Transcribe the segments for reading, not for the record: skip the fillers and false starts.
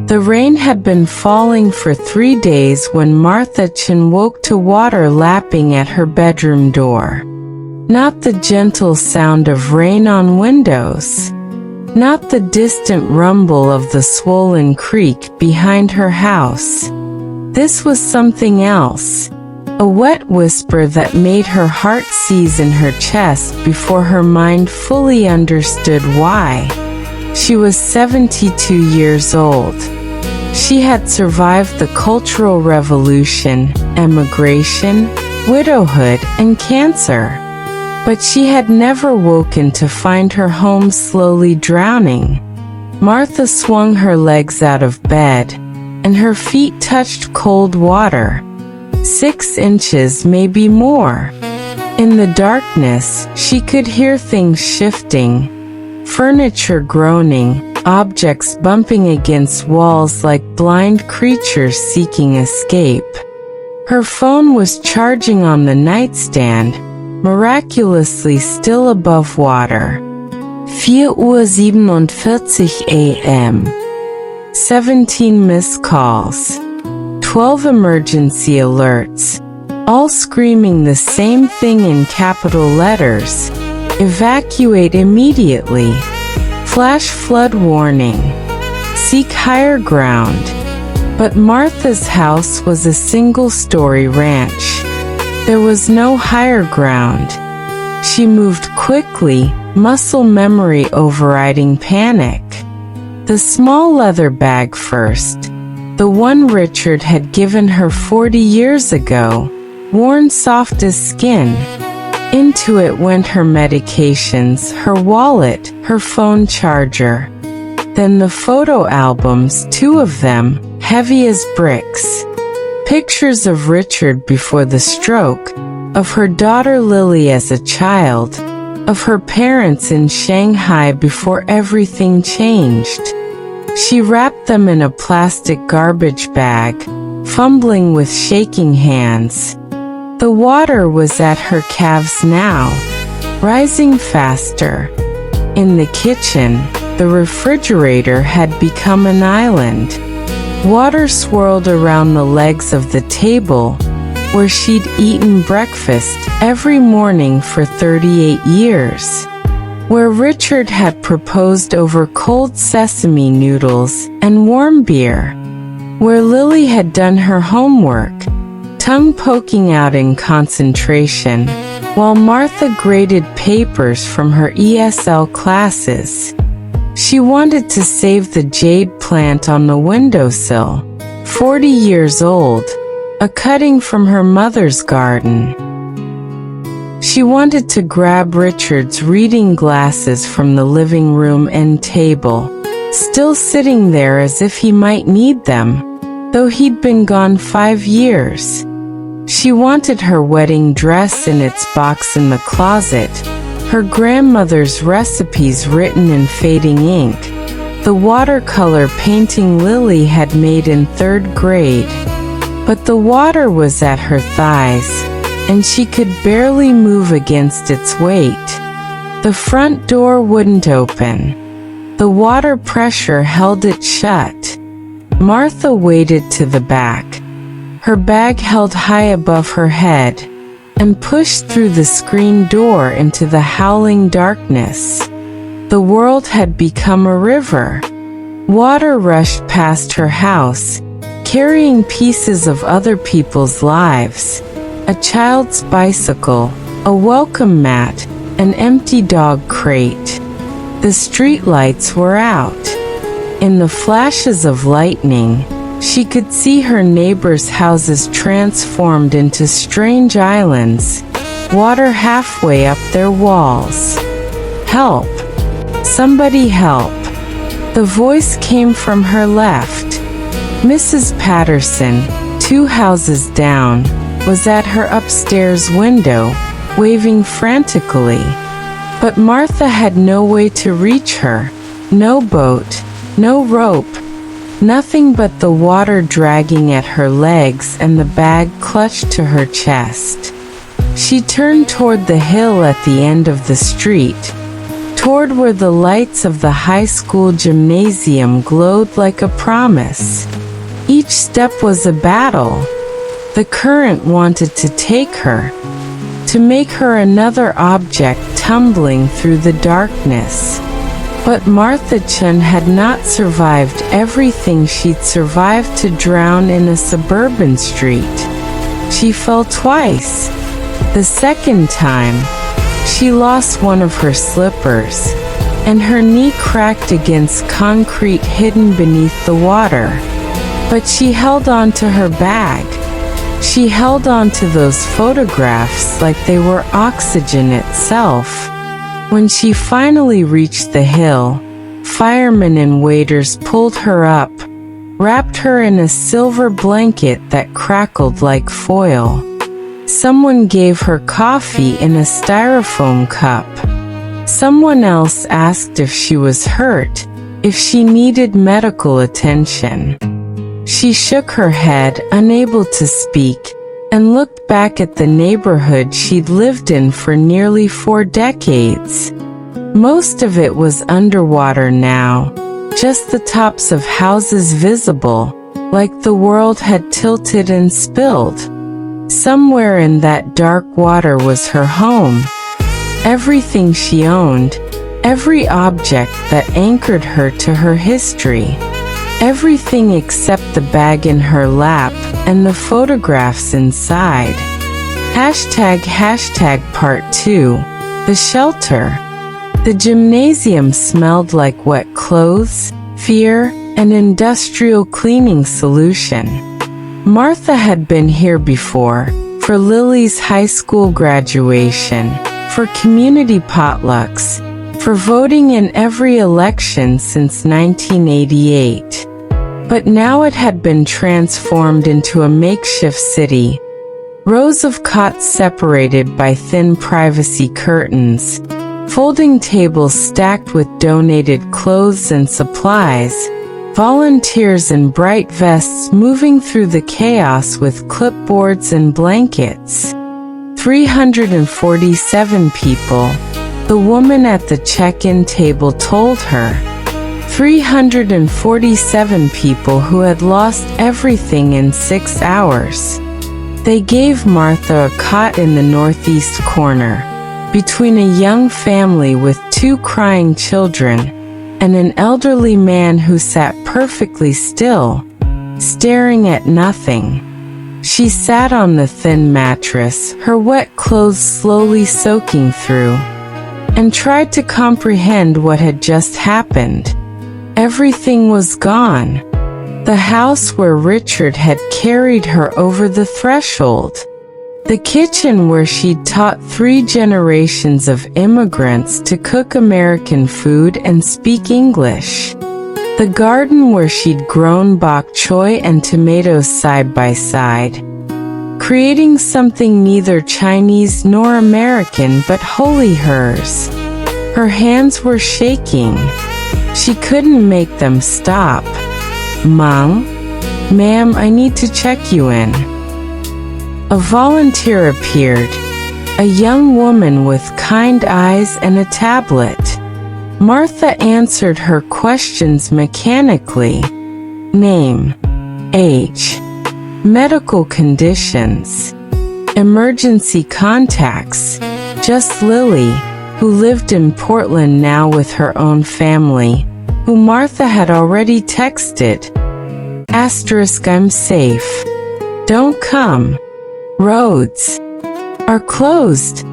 The rain had been falling for 3 days when Martha Chin woke to water lapping at her bedroom door. Not the gentle sound of rain on windows. Not the distant rumble of the swollen creek behind her house. This was something else. A wet whisper that made her heart seize in her chest before her mind fully understood why. She was 72 years old. She had survived the Cultural Revolution, emigration, widowhood, and cancer. But she had never woken to find her home slowly drowning. Martha swung her legs out of bed, and her feet touched cold water. 6 inches, maybe more. In the darkness, she could hear things shifting, furniture groaning, objects bumping against walls like blind creatures seeking escape. Her phone was charging on the nightstand, miraculously still above water. 4:47 a.m. 17 missed calls. 12 emergency alerts, all screaming the same thing in capital letters. Evacuate immediately. Flash flood warning. Seek higher ground. But Martha's house was a single-story ranch. There was no higher ground. She moved quickly, muscle memory overriding panic. The small leather bag first. The one Richard had given her 40 years ago, worn soft as skin. Into it went her medications, her wallet, her phone charger. Then the photo albums, 2 of them, heavy as bricks. Pictures of Richard before the stroke, of her daughter Lily as a child, of her parents in Shanghai before everything changed. She wrapped them in a plastic garbage bag, fumbling with shaking hands. The water was at her calves now, rising faster. In the kitchen, the refrigerator had become an island. Water swirled around the legs of the table, where she'd eaten breakfast every morning for 38 years. Where Richard had proposed over cold sesame noodles and warm beer. Where Lily had done her homework, tongue poking out in concentration, while Martha graded papers from her ESL classes. She wanted to save the jade plant on the windowsill, 40 years old, a cutting from her mother's garden. She wanted to grab Richard's reading glasses from the living room end table, still sitting there as if he might need them, though he'd been gone 5 years. She wanted her wedding dress in its box in the closet, her grandmother's recipes written in fading ink, the watercolor painting Lily had made in 3rd grade. But the water was at her thighs, and she could barely move against its weight. The front door wouldn't open. The water pressure held it shut. Martha waded to the back, her bag held high above her head, and pushed through the screen door into the howling darkness. The world had become a river. Water rushed past her house, carrying pieces of other people's lives. A child's bicycle, a welcome mat, an empty dog crate. The streetlights were out. In the flashes of lightning, she could see her neighbors' houses transformed into strange islands, water halfway up their walls. Help! Somebody help! The voice came from her left. Mrs. Patterson, 2 houses down, was at her upstairs window, waving frantically. But Martha had no way to reach her, no boat, no rope, nothing but the water dragging at her legs and the bag clutched to her chest. She turned toward the hill at the end of the street, toward where the lights of the high school gymnasium glowed like a promise. Each step was a battle. The current wanted to take her, to make her another object tumbling through the darkness. But Martha Chun had not survived everything she'd survived to drown in a suburban street. She fell twice. The second time, she lost one of her slippers, and her knee cracked against concrete hidden beneath the water. But she held on to her bag. She held on to those photographs like they were oxygen itself. When she finally reached the hill, firemen and waiters pulled her up, wrapped her in a silver blanket that crackled like foil. Someone gave her coffee in a styrofoam cup. Someone else asked if she was hurt, if she needed medical attention. She shook her head, unable to speak, and looked back at the neighborhood she'd lived in for nearly 4 decades. Most of it was underwater now, just the tops of houses visible, like the world had tilted and spilled. Somewhere in that dark water was her home. Everything she owned, every object that anchored her to her history. Everything except the bag in her lap and the photographs inside. Hashtag part 2. The shelter. The gymnasium smelled like wet clothes, fear, and industrial cleaning solution. Martha had been here before, for Lily's high school graduation, for community potlucks, for voting in every election since 1988. But now it had been transformed into a makeshift city. Rows of cots separated by thin privacy curtains, folding tables stacked with donated clothes and supplies, volunteers in bright vests moving through the chaos with clipboards and blankets. 347 people, the woman at the check-in table told her. 347 people who had lost everything in 6 hours. They gave Martha a cot in the northeast corner, between a young family with 2 crying children, and an elderly man who sat perfectly still, staring at nothing. She sat on the thin mattress, her wet clothes slowly soaking through, and tried to comprehend what had just happened. Everything was gone. The house where Richard had carried her over the threshold. The kitchen where she'd taught 3 generations of immigrants to cook American food and speak English. The garden where she'd grown bok choy and tomatoes side by side, creating something neither Chinese nor American but wholly hers. Her hands were shaking. She couldn't make them stop. "Mom? Ma'am, I need to check you in." A volunteer appeared, a young woman with kind eyes and a tablet. Martha answered her questions mechanically. Name, age, medical conditions, emergency contacts. Just Lily, who lived in Portland now with her own family, who Martha had already texted. "I'm safe. Don't come. Roads are closed.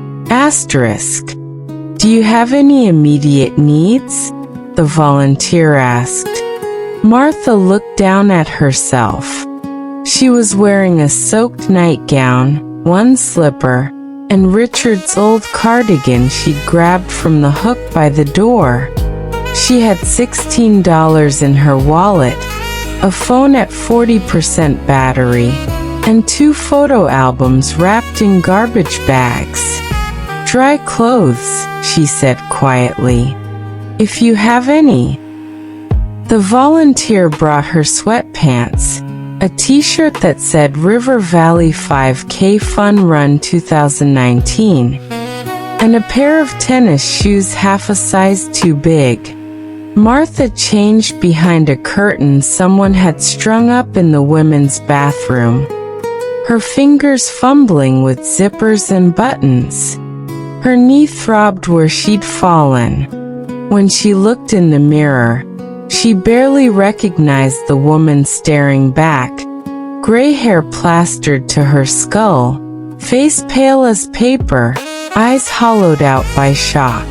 Do you have any immediate needs?" the volunteer asked. Martha looked down at herself. She was wearing a soaked nightgown, 1 slipper, and Richard's old cardigan she'd grabbed from the hook by the door. She had $16 in her wallet, a phone at 40% battery, and 2 photo albums wrapped in garbage bags. "Dry clothes," she said quietly. "If you have any." The volunteer brought her sweatpants, a t-shirt that said River Valley 5K Fun Run 2019, and a pair of tennis shoes half a size too big. Martha changed behind a curtain someone had strung up in the women's bathroom, her fingers fumbling with zippers and buttons. Her knee throbbed where she'd fallen. When she looked in the mirror, she barely recognized the woman staring back, gray hair plastered to her skull, face pale as paper, eyes hollowed out by shock.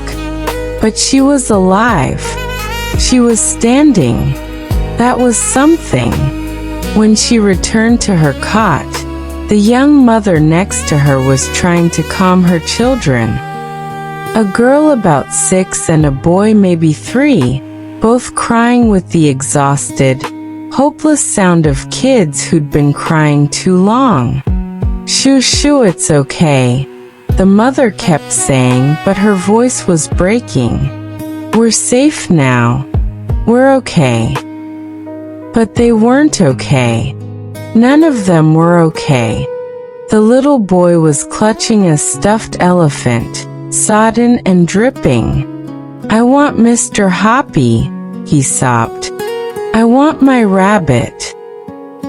But she was alive. She was standing. That was something. When she returned to her cot, the young mother next to her was trying to calm her children. A girl about 6 and a boy maybe 3, both crying with the exhausted, hopeless sound of kids who'd been crying too long. "Shoo shoo, it's okay," the mother kept saying, but her voice was breaking. "We're safe now. We're okay." But they weren't okay. None of them were okay. The little boy was clutching a stuffed elephant, sodden and dripping. "I want Mr. Hoppy," he sobbed. "I want my rabbit."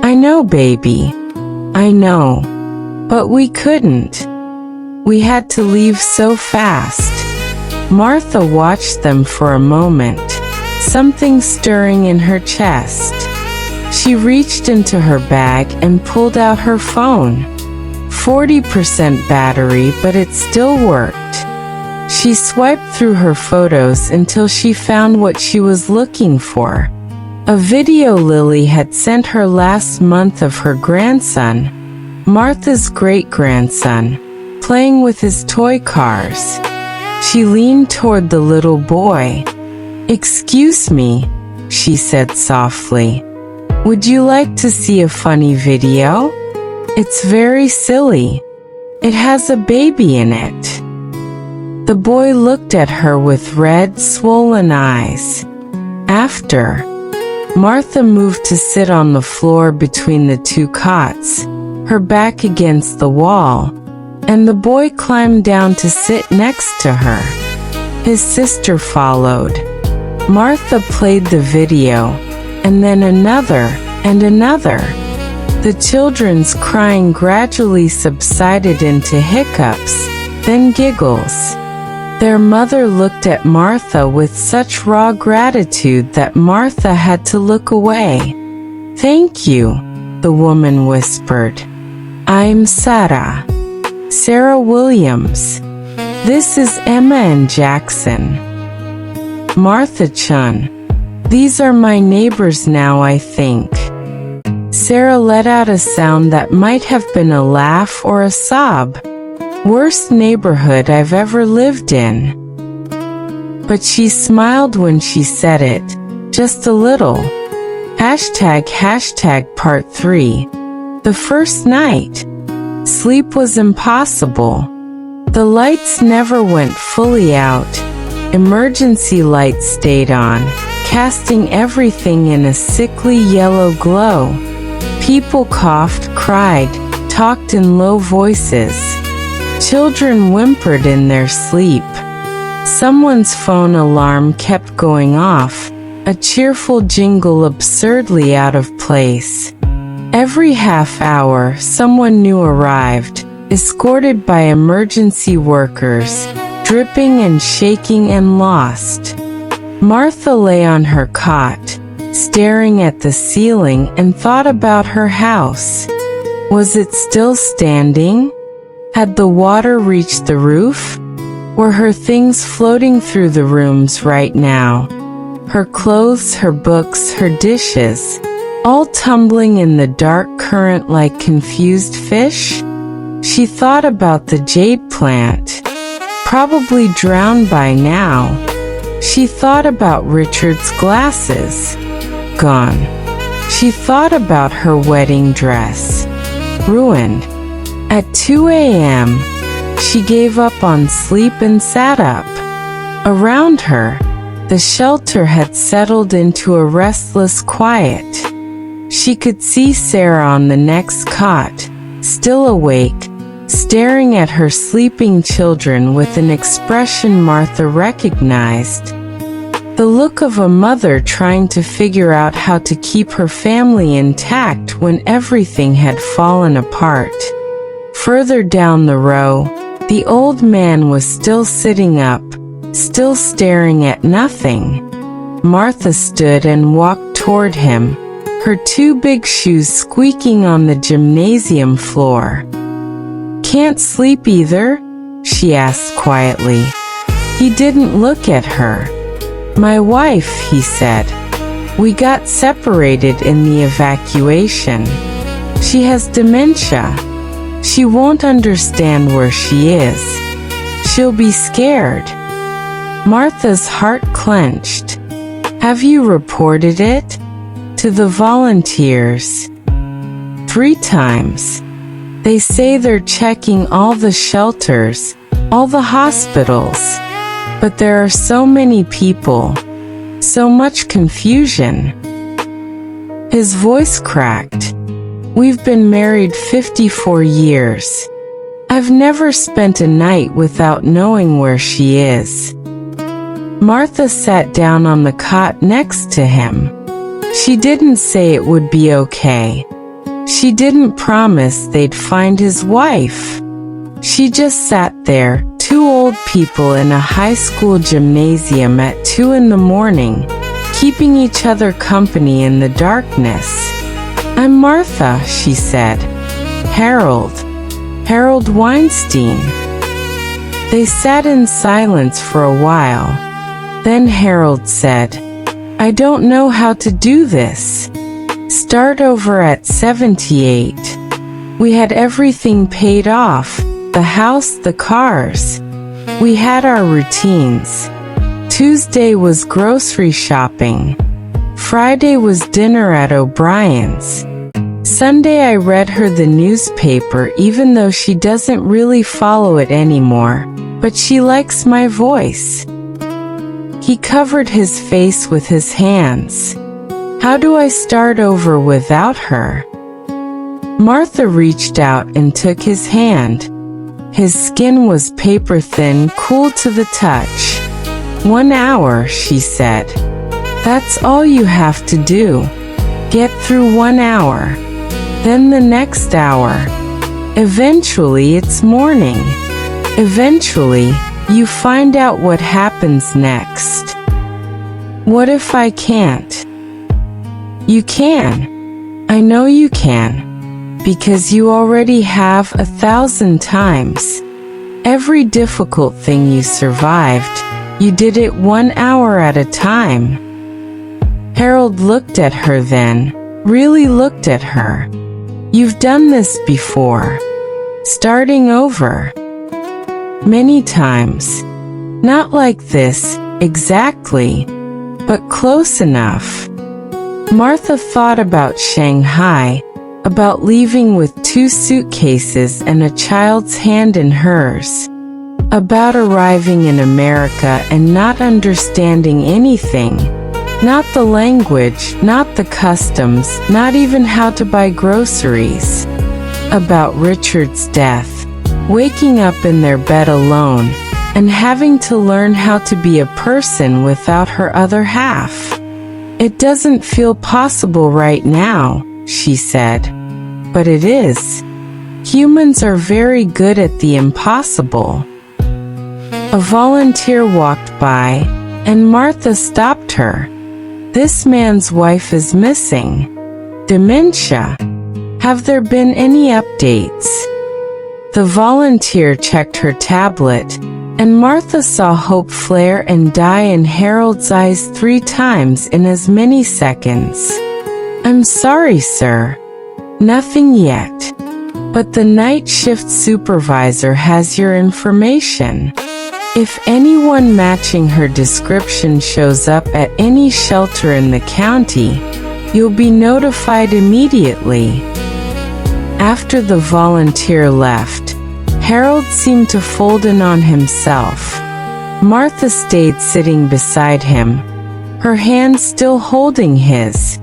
"I know, baby. I know. But we couldn't. We had to leave so fast." Martha watched them for a moment, something stirring in her chest. She reached into her bag and pulled out her phone. 40% battery, but it still worked. She swiped through her photos until she found what she was looking for. A video Lily had sent her last month of her grandson, Martha's great-grandson, playing with his toy cars. She leaned toward the little boy. "Excuse me," she said softly. "Would you like to see a funny video? It's very silly. It has a baby in it." The boy looked at her with red, swollen eyes. After, Martha moved to sit on the floor between the two cots, her back against the wall, and the boy climbed down to sit next to her. His sister followed. Martha played the video, and then another, and another. The children's crying gradually subsided into hiccups, then giggles. Their mother looked at Martha with such raw gratitude that Martha had to look away. "Thank you," the woman whispered. "I'm Sarah. Sarah Williams. This is Emma and Jackson. Martha Chun. These are my neighbors now, I think." Sarah let out a sound that might have been a laugh or a sob. "Worst neighborhood I've ever lived in." But she smiled when she said it, just a little. Part 3. The first night. Sleep was impossible. The lights never went fully out. Emergency lights stayed on, casting everything in a sickly yellow glow. People coughed, cried, talked in low voices. Children whimpered in their sleep. Someone's phone alarm kept going off, a cheerful jingle absurdly out of place. Every half hour, someone new arrived, escorted by emergency workers, dripping and shaking and lost. Martha lay on her cot, staring at the ceiling, and thought about her house. Was it still standing? Had the water reached the roof? Were her things floating through the rooms right now? Her clothes, her books, her dishes, all tumbling in the dark current like confused fish? She thought about the jade plant, probably drowned by now. She thought about Richard's glasses, gone. She thought about her wedding dress, ruined. At 2 a.m., she gave up on sleep and sat up. Around her, the shelter had settled into a restless quiet. She could see Sarah on the next cot, still awake, staring at her sleeping children with an expression Martha recognized. The look of a mother trying to figure out how to keep her family intact when everything had fallen apart. Further down the row, the old man was still sitting up, still staring at nothing. Martha stood and walked toward him, her two big shoes squeaking on the gymnasium floor. "Can't sleep either?" she asked quietly. He didn't look at her. "My wife," he said. "We got separated in the evacuation. She has dementia. She won't understand where she is. She'll be scared." Martha's heart clenched. "Have you reported it?" "To the volunteers. 3 times. They say they're checking all the shelters, all the hospitals. But there are so many people, so much confusion." His voice cracked. "We've been married 54 years. I've never spent a night without knowing where she is." Martha sat down on the cot next to him. She didn't say it would be okay. She didn't promise they'd find his wife. She just sat there, 2 old people in a high school gymnasium at 2 in the morning, keeping each other company in the darkness. "I'm Martha," she said. Harold Weinstein." They sat in silence for a while. Then Harold said, "I don't know how to do this. Start over at 78. We had everything paid off, the house, the cars. We had our routines. Tuesday was grocery shopping. Friday was dinner at O'Brien's. Sunday I read her the newspaper even though she doesn't really follow it anymore, but she likes my voice." He covered his face with his hands. "How do I start over without her?" Martha reached out and took his hand. His skin was paper-thin, cool to the touch. 1 hour, she said. "That's all you have to do. Get through 1 hour. Then the next hour. Eventually it's morning. Eventually, you find out what happens next." "What if I can't?" "You can. I know you can. Because you already have 1,000 times. Every difficult thing you survived, you did it 1 hour at a time." Harold looked at her then, really looked at her. "You've done this before. Starting over. Many times. Not like this, exactly. But close enough." Martha thought about Shanghai, about leaving with 2 suitcases and a child's hand in hers, about arriving in America and not understanding anything, not the language, not the customs, not even how to buy groceries, about Richard's death, waking up in their bed alone, and having to learn how to be a person without her other half. "It doesn't feel possible right now," she said. "But it is. Humans are very good at the impossible." A volunteer walked by, and Martha stopped her. "This man's wife is missing. Dementia. Have there been any updates?" The volunteer checked her tablet, and Martha saw hope flare and die in Harold's eyes 3 times in as many seconds. "I'm sorry, sir. Nothing yet. But the night shift supervisor has your information. If anyone matching her description shows up at any shelter in the county, you'll be notified immediately." After the volunteer left, Harold seemed to fold in on himself. Martha stayed sitting beside him, her hand still holding his,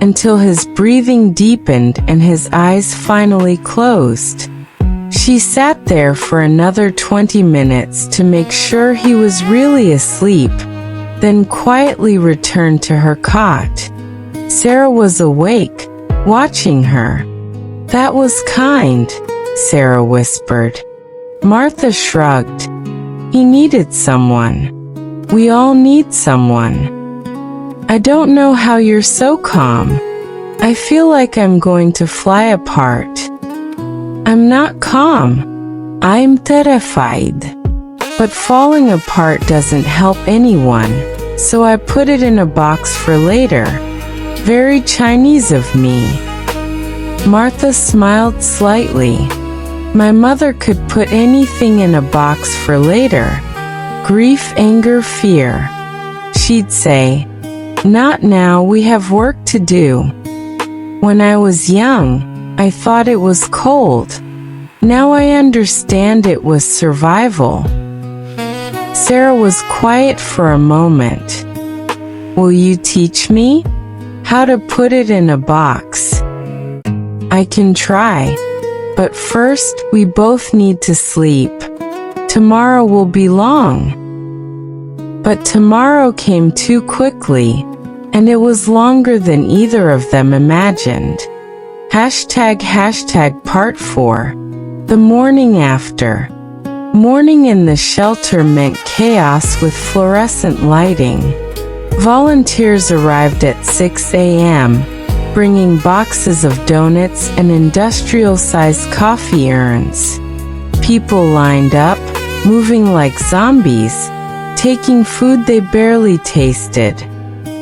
until his breathing deepened and his eyes finally closed. She sat there for another 20 minutes to make sure he was really asleep, then quietly returned to her cot. Sarah was awake, watching her. "That was kind," Sarah whispered. Martha shrugged. "He needed someone. We all need someone." "I don't know how you're so calm. I feel like I'm going to fly apart." "I'm not calm. I'm terrified. But falling apart doesn't help anyone, so I put it in a box for later. Very Chinese of me." Martha smiled slightly. "My mother could put anything in a box for later. Grief, anger, fear. She'd say, 'Not now, we have work to do.' When I was young, I thought it was cold. Now I understand it was survival." Sarah was quiet for a moment. "Will you teach me how to put it in a box?" "I can try. But first, we both need to sleep. Tomorrow will be long." But tomorrow came too quickly, and it was longer than either of them imagined. Part 4. The morning after. Morning in the shelter meant chaos with fluorescent lighting. Volunteers arrived at 6 a.m., bringing boxes of donuts and industrial-sized coffee urns. People lined up, moving like zombies, taking food they barely tasted.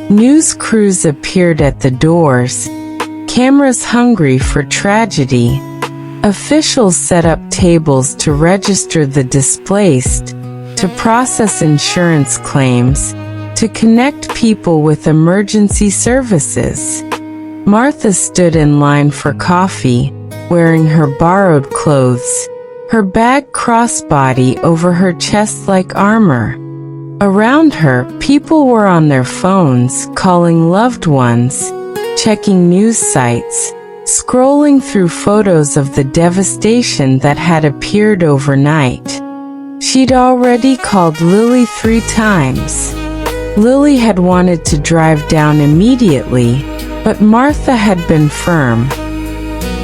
News crews appeared at the doors, cameras hungry for tragedy. Officials set up tables to register the displaced, to process insurance claims, to connect people with emergency services. Martha stood in line for coffee, wearing her borrowed clothes, her bag crossbody over her chest like armor. Around her, people were on their phones, calling loved ones, checking news sites, scrolling through photos of the devastation that had appeared overnight. She'd already called Lily 3 times. Lily had wanted to drive down immediately, but Martha had been firm.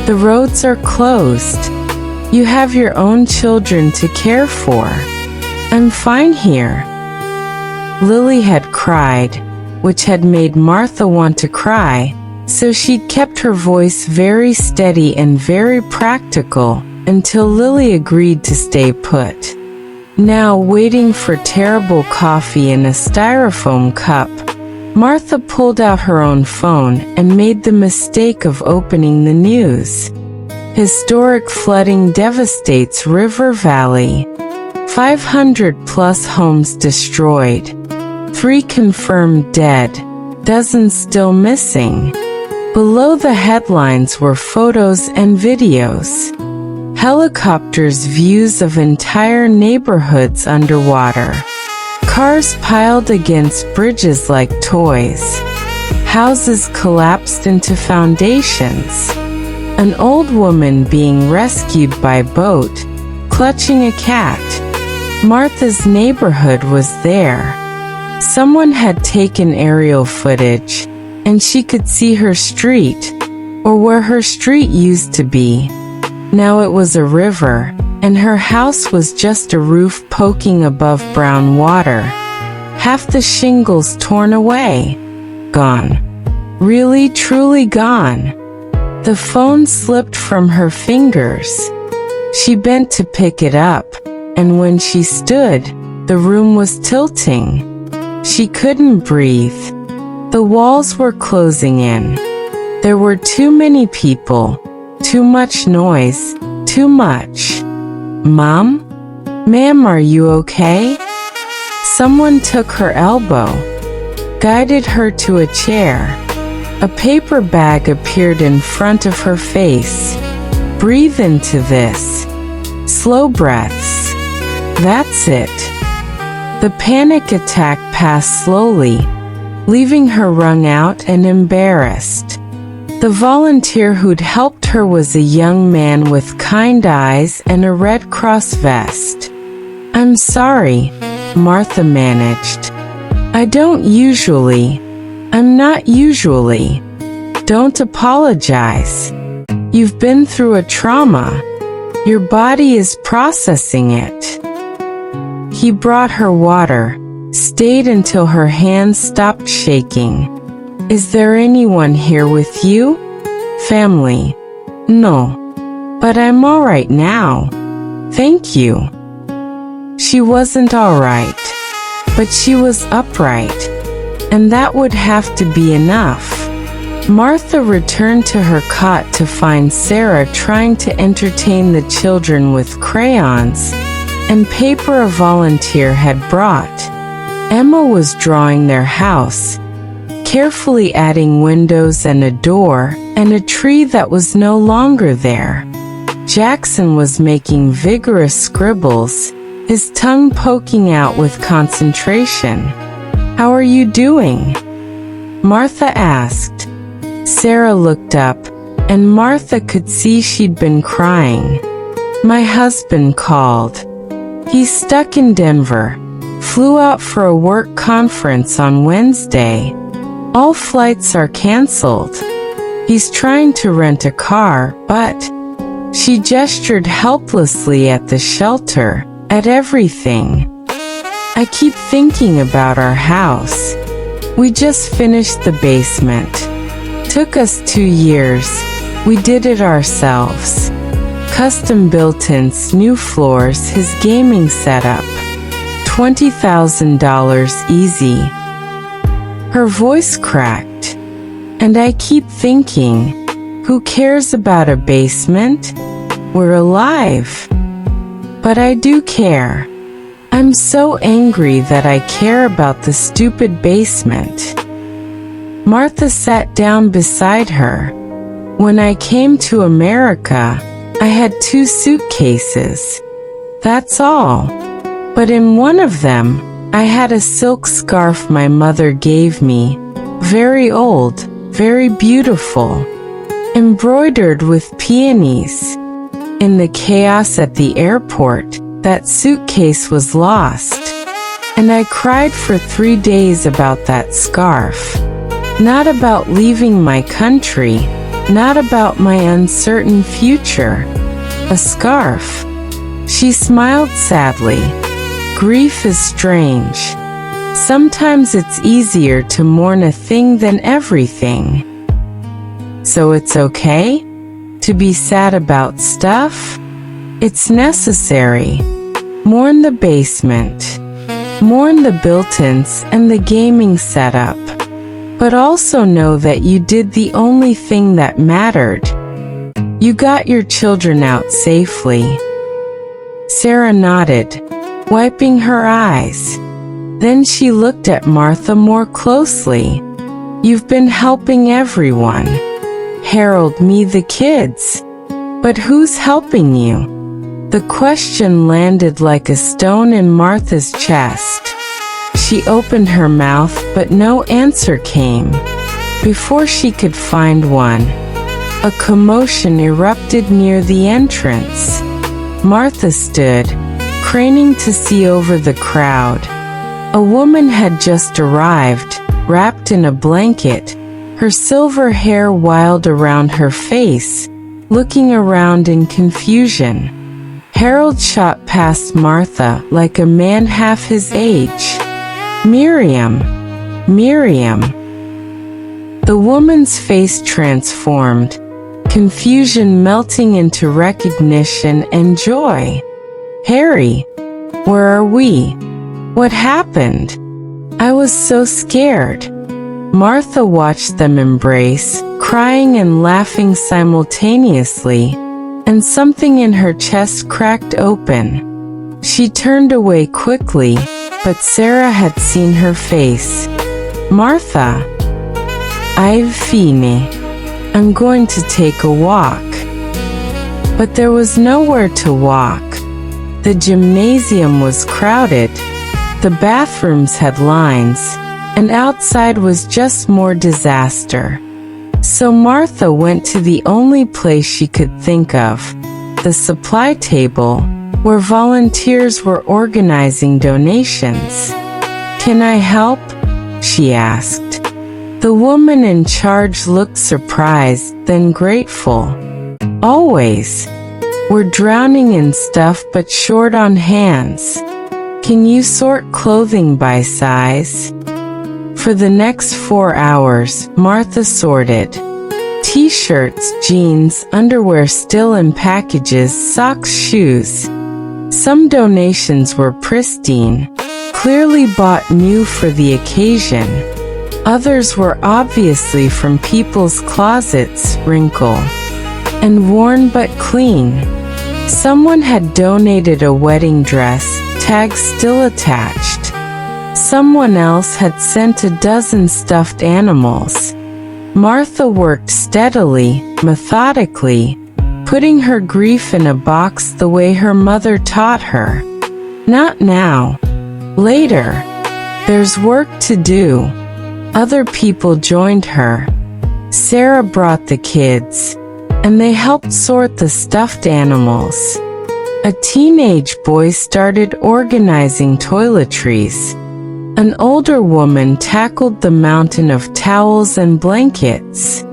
"The roads are closed. You have your own children to care for. I'm fine here." Lily had cried, which had made Martha want to cry, so she'd kept her voice very steady and very practical until Lily agreed to stay put. Now, waiting for terrible coffee in a styrofoam cup, Martha pulled out her own phone and made the mistake of opening the news. Historic flooding devastates River Valley. 500+ homes destroyed. 3 confirmed dead. Dozens still missing. Below the headlines were photos and videos. Helicopters' views of entire neighborhoods underwater. Cars piled against bridges like toys. Houses collapsed into foundations. An old woman being rescued by boat, clutching a cat. Martha's neighborhood was there. Someone had taken aerial footage, and she could see her street, or where her street used to be. Now it was a river, and her house was just a roof poking above brown water. Half the shingles torn away. Gone. Really, truly gone. The phone slipped from her fingers. She bent to pick it up, and when she stood, the room was tilting. She couldn't breathe. The walls were closing in. There were too many people, too much noise, too much. "Mom? Ma'am, are you okay?" Someone took her elbow, guided her to a chair. A paper bag appeared in front of her face. "Breathe into this. Slow breaths. That's it." The panic attack passed slowly, leaving her wrung out and embarrassed. The volunteer who'd helped her was a young man with kind eyes and a Red Cross vest. "I'm sorry," Martha managed. I'm not usually. Don't apologize. You've been through a trauma. Your body is processing it." He brought her water, stayed until her hands stopped shaking. "Is there anyone here with you? Family?" "No. But I'm all right now. Thank you." She wasn't all right, but she was upright, and that would have to be enough. Martha returned to her cot to find Sarah trying to entertain the children with crayons and paper a volunteer had brought. Emma was drawing their house, carefully adding windows and a door and a tree that was no longer there. Jackson was making vigorous scribbles, his tongue poking out with concentration. "How are you doing?" Martha asked. Sarah looked up, and Martha could see she'd been crying. "My husband called. He's stuck in Denver. Flew out for a work conference on Wednesday. All flights are canceled. He's trying to rent a car, but..." She gestured helplessly at the shelter, at everything. "I keep thinking about our house. We just finished the basement. Took us 2 years. We did it ourselves. Custom built-ins, new floors, his gaming setup. $20,000 easy." Her voice cracked. "And I keep thinking, who cares about a basement? We're alive." "But I do care. I'm so angry that I care about the stupid basement." Martha sat down beside her. "When I came to America, I had 2 suitcases. That's all. But in one of them, I had a silk scarf my mother gave me. Very old, very beautiful. Embroidered with peonies. In the chaos at the airport, that suitcase was lost. And I cried for 3 days about that scarf. Not about leaving my country, not about my uncertain future. A scarf." She smiled sadly. "Grief is strange. Sometimes it's easier to mourn a thing than everything." "So it's okay to be sad about stuff? It's necessary. Mourn the basement. Mourn the built-ins and the gaming setup. But also know that you did the only thing that mattered. You got your children out safely." Sarah nodded, wiping her eyes. Then she looked at Martha more closely. "You've been helping everyone. Harold, me, the kids. But who's helping you?" The question landed like a stone in Martha's chest. She opened her mouth, but no answer came. Before she could find one, a commotion erupted near the entrance. Martha stood, craning to see over the crowd. A woman had just arrived, wrapped in a blanket, her silver hair wild around her face, looking around in confusion. Harold shot past Martha like a man half his age. "Miriam! Miriam!" The woman's face transformed, confusion melting into recognition and joy. "Harry, where are we? What happened? I was so scared." Martha watched them embrace, crying and laughing simultaneously, and something in her chest cracked open. She turned away quickly, but Sarah had seen her face. "Martha, I've fine. I'm going to take a walk." But there was nowhere to walk. The gymnasium was crowded, the bathrooms had lines, and outside was just more disaster. So Martha went to the only place she could think of, the supply table, where volunteers were organizing donations. "Can I help?" she asked. The woman in charge looked surprised, then grateful. "Always. We're drowning in stuff but short on hands. Can you sort clothing by size?" For the next 4 hours, Martha sorted. T-shirts, jeans, underwear still in packages, socks, shoes. Some donations were pristine, clearly bought new for the occasion. Others were obviously from people's closets, wrinkled and worn but clean. Someone had donated a wedding dress, tag still attached. Someone else had sent a dozen stuffed animals. Martha worked steadily, methodically, putting her grief in a box the way her mother taught her. Not now. Later. There's work to do. Other people joined her. Sarah brought the kids, and they helped sort the stuffed animals. A teenage boy started organizing toiletries. An older woman tackled the mountain of towels and blankets.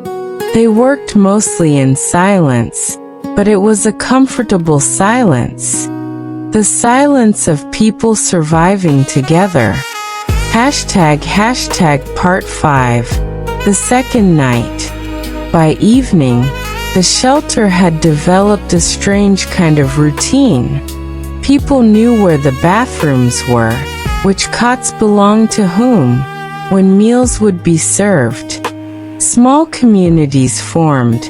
They worked mostly in silence, but it was a comfortable silence. The silence of people surviving together. Part 5. The second night. By evening, the shelter had developed a strange kind of routine. People knew where the bathrooms were, which cots belonged to whom, when meals would be served. Small communities formed.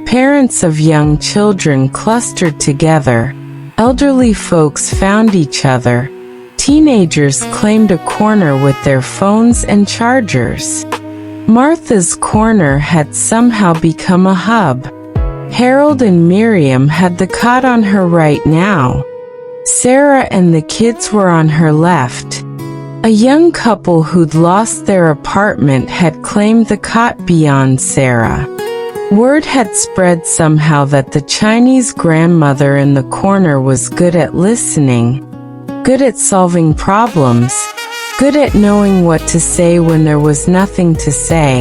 Parents of young children clustered together. Elderly folks found each other. Teenagers claimed a corner with their phones and chargers. Martha's corner had somehow become a hub. Harold and Miriam had the cot on her right now. Sarah and the kids were on her left. A young couple who'd lost their apartment had claimed the cot beyond Sarah. Word had spread somehow that the Chinese grandmother in the corner was good at listening, good at solving problems, good at knowing what to say when there was nothing to say.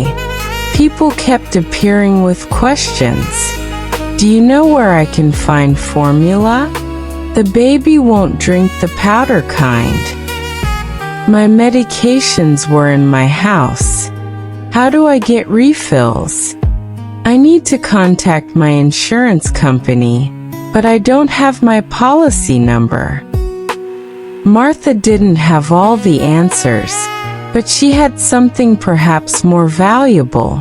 People kept appearing with questions. "Do you know where I can find formula? The baby won't drink the powder kind. My medications were in my house. How do I get refills? I need to contact my insurance company, but I don't have my policy number." Martha didn't have all the answers, but she had something perhaps more valuable: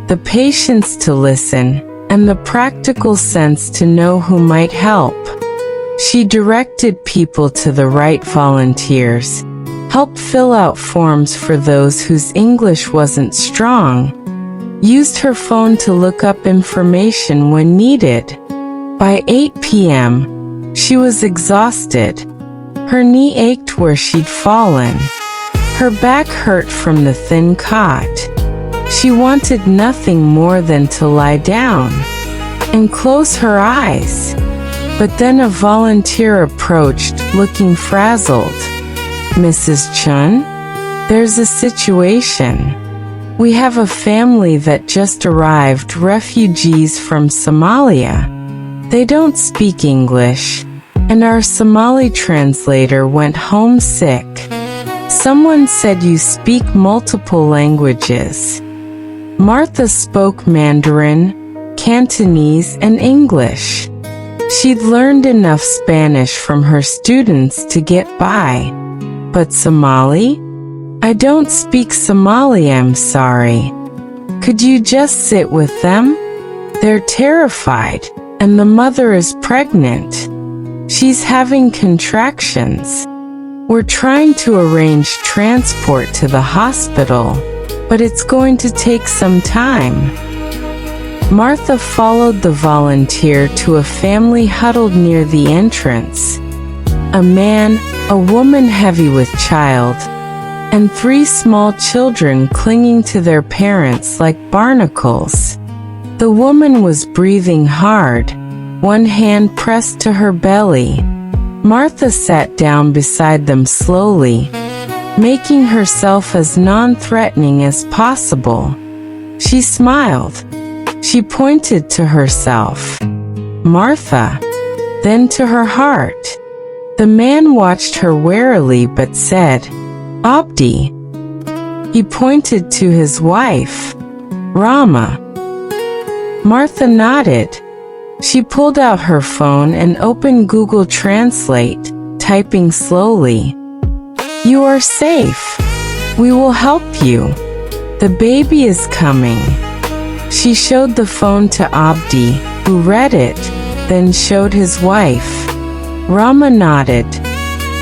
the patience to listen, and the practical sense to know who might help. She directed people to the right volunteers, helped fill out forms for those whose English wasn't strong, used her phone to look up information when needed. By 8 p.m., she was exhausted. Her knee ached where she'd fallen. Her back hurt from the thin cot. She wanted nothing more than to lie down and close her eyes. But then a volunteer approached, looking frazzled. "Mrs. Chun, there's a situation. We have a family that just arrived, refugees from Somalia. They don't speak English, and our Somali translator went home sick. Someone said you speak multiple languages." Martha spoke Mandarin, Cantonese, and English. She'd learned enough Spanish from her students to get by. But Somali? "I don't speak Somali, I'm sorry. Could you just sit with them? They're terrified, and the mother is pregnant. She's having contractions. We're trying to arrange transport to the hospital, but it's going to take some time." Martha followed the volunteer to a family huddled near the entrance. A man, a woman heavy with child, and 3 small children clinging to their parents like barnacles. The woman was breathing hard, one hand pressed to her belly. Martha sat down beside them slowly, making herself as non-threatening as possible. She smiled. She pointed to herself. Martha. Then to her heart. The man watched her warily but said, Abdi. He pointed to his wife, Rama. Martha nodded. She pulled out her phone and opened Google Translate, typing slowly. You are safe. We will help you. The baby is coming. She showed the phone to Abdi, who read it, then showed his wife. Rama nodded,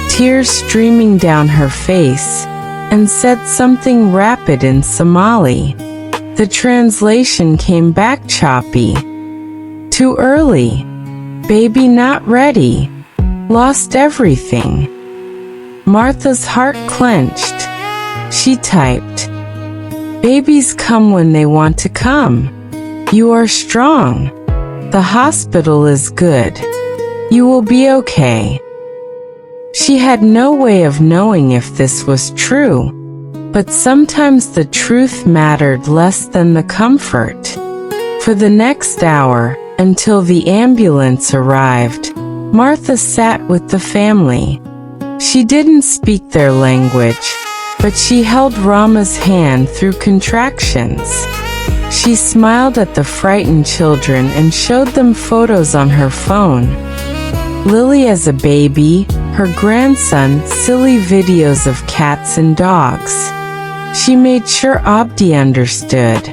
tears streaming down her face, and said something rapid in Somali. The translation came back choppy. Too early. Baby not ready. Lost everything. Martha's heart clenched. She typed, Babies come when they want to come. You are strong. The hospital is good. You will be okay. She had no way of knowing if this was true, but sometimes the truth mattered less than the comfort. For the next hour, until the ambulance arrived, Martha sat with the family. She didn't speak their language, but she held Rama's hand through contractions. She smiled at the frightened children and showed them photos on her phone. Lily as a baby, her grandson, silly videos of cats and dogs. She made sure Abdi understood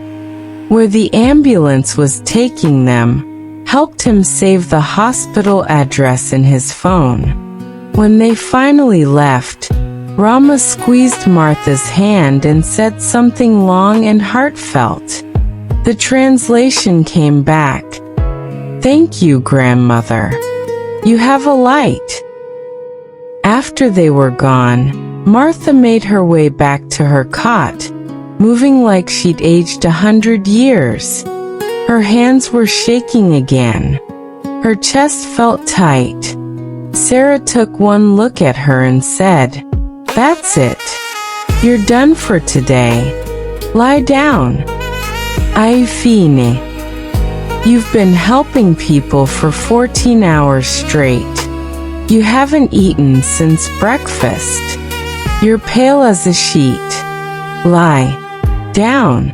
where the ambulance was taking them, helped him save the hospital address in his phone. When they finally left, Rama squeezed Martha's hand and said something long and heartfelt. The translation came back. Thank you, grandmother. You have a light. After they were gone, Martha made her way back to her cot, moving like she'd aged 100 years. Her hands were shaking again. Her chest felt tight. Sarah took one look at her and said, That's it. You're done for today. Lie down. Ai fine. You've been helping people for 14 hours straight. You haven't eaten since breakfast. You're pale as a sheet. Lie down.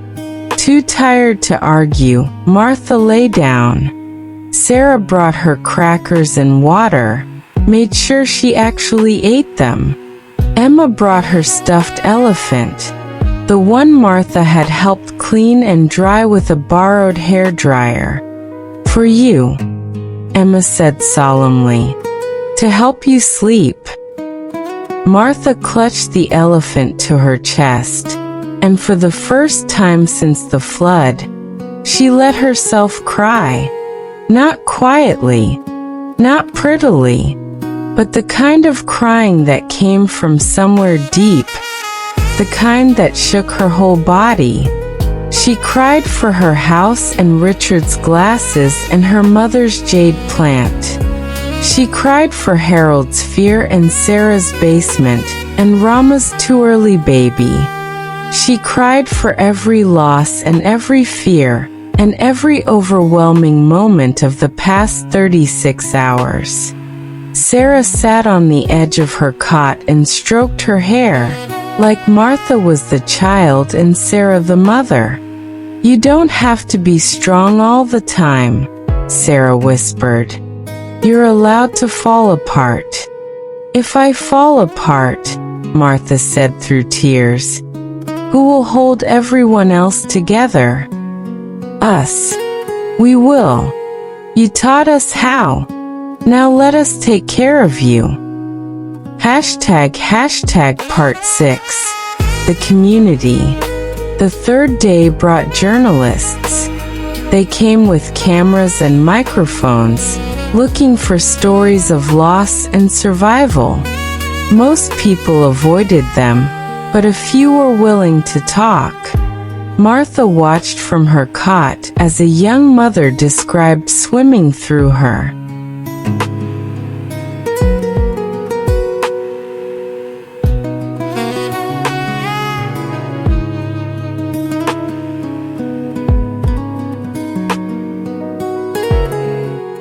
Too tired to argue, Martha lay down. Sarah brought her crackers and water, made sure she actually ate them. Emma brought her stuffed elephant, the one Martha had helped clean and dry with a borrowed hairdryer. For you, Emma said solemnly, to help you sleep. Martha clutched the elephant to her chest, and for the first time since the flood, she let herself cry. Not quietly, not prettily, but the kind of crying that came from somewhere deep, the kind that shook her whole body. She cried for her house and Richard's glasses and her mother's jade plant. She cried for Harold's fear and Sarah's basement and Rama's too early baby. She cried for every loss and every fear and every overwhelming moment of the past 36 hours. Sarah sat on the edge of her cot and stroked her hair, like Martha was the child and Sarah the mother. You don't have to be strong all the time, Sarah whispered. You're allowed to fall apart. If I fall apart, Martha said through tears, who will hold everyone else together? Us. We will. You taught us how. Now let us take care of you. Hashtag part 6. The community. The third day brought journalists. They came with cameras and microphones, looking for stories of loss and survival. Most people avoided them, but a few were willing to talk. Martha watched from her cot as a young mother described swimming through her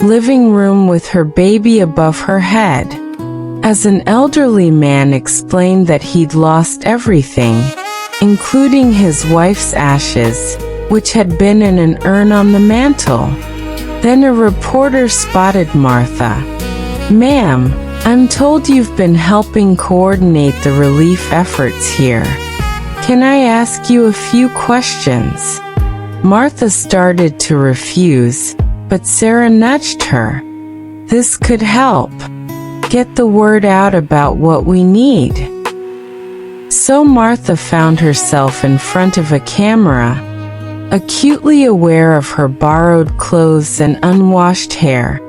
living room with her baby above her head, as an elderly man explained that he'd lost everything, including his wife's ashes, which had been in an urn on the mantel. Then a reporter spotted Martha. "Ma'am, I'm told you've been helping coordinate the relief efforts here. Can I ask you a few questions?" Martha started to refuse, but Sarah nudged her. "This could help. Get the word out about what we need." So Martha found herself in front of a camera, acutely aware of her borrowed clothes and unwashed hair,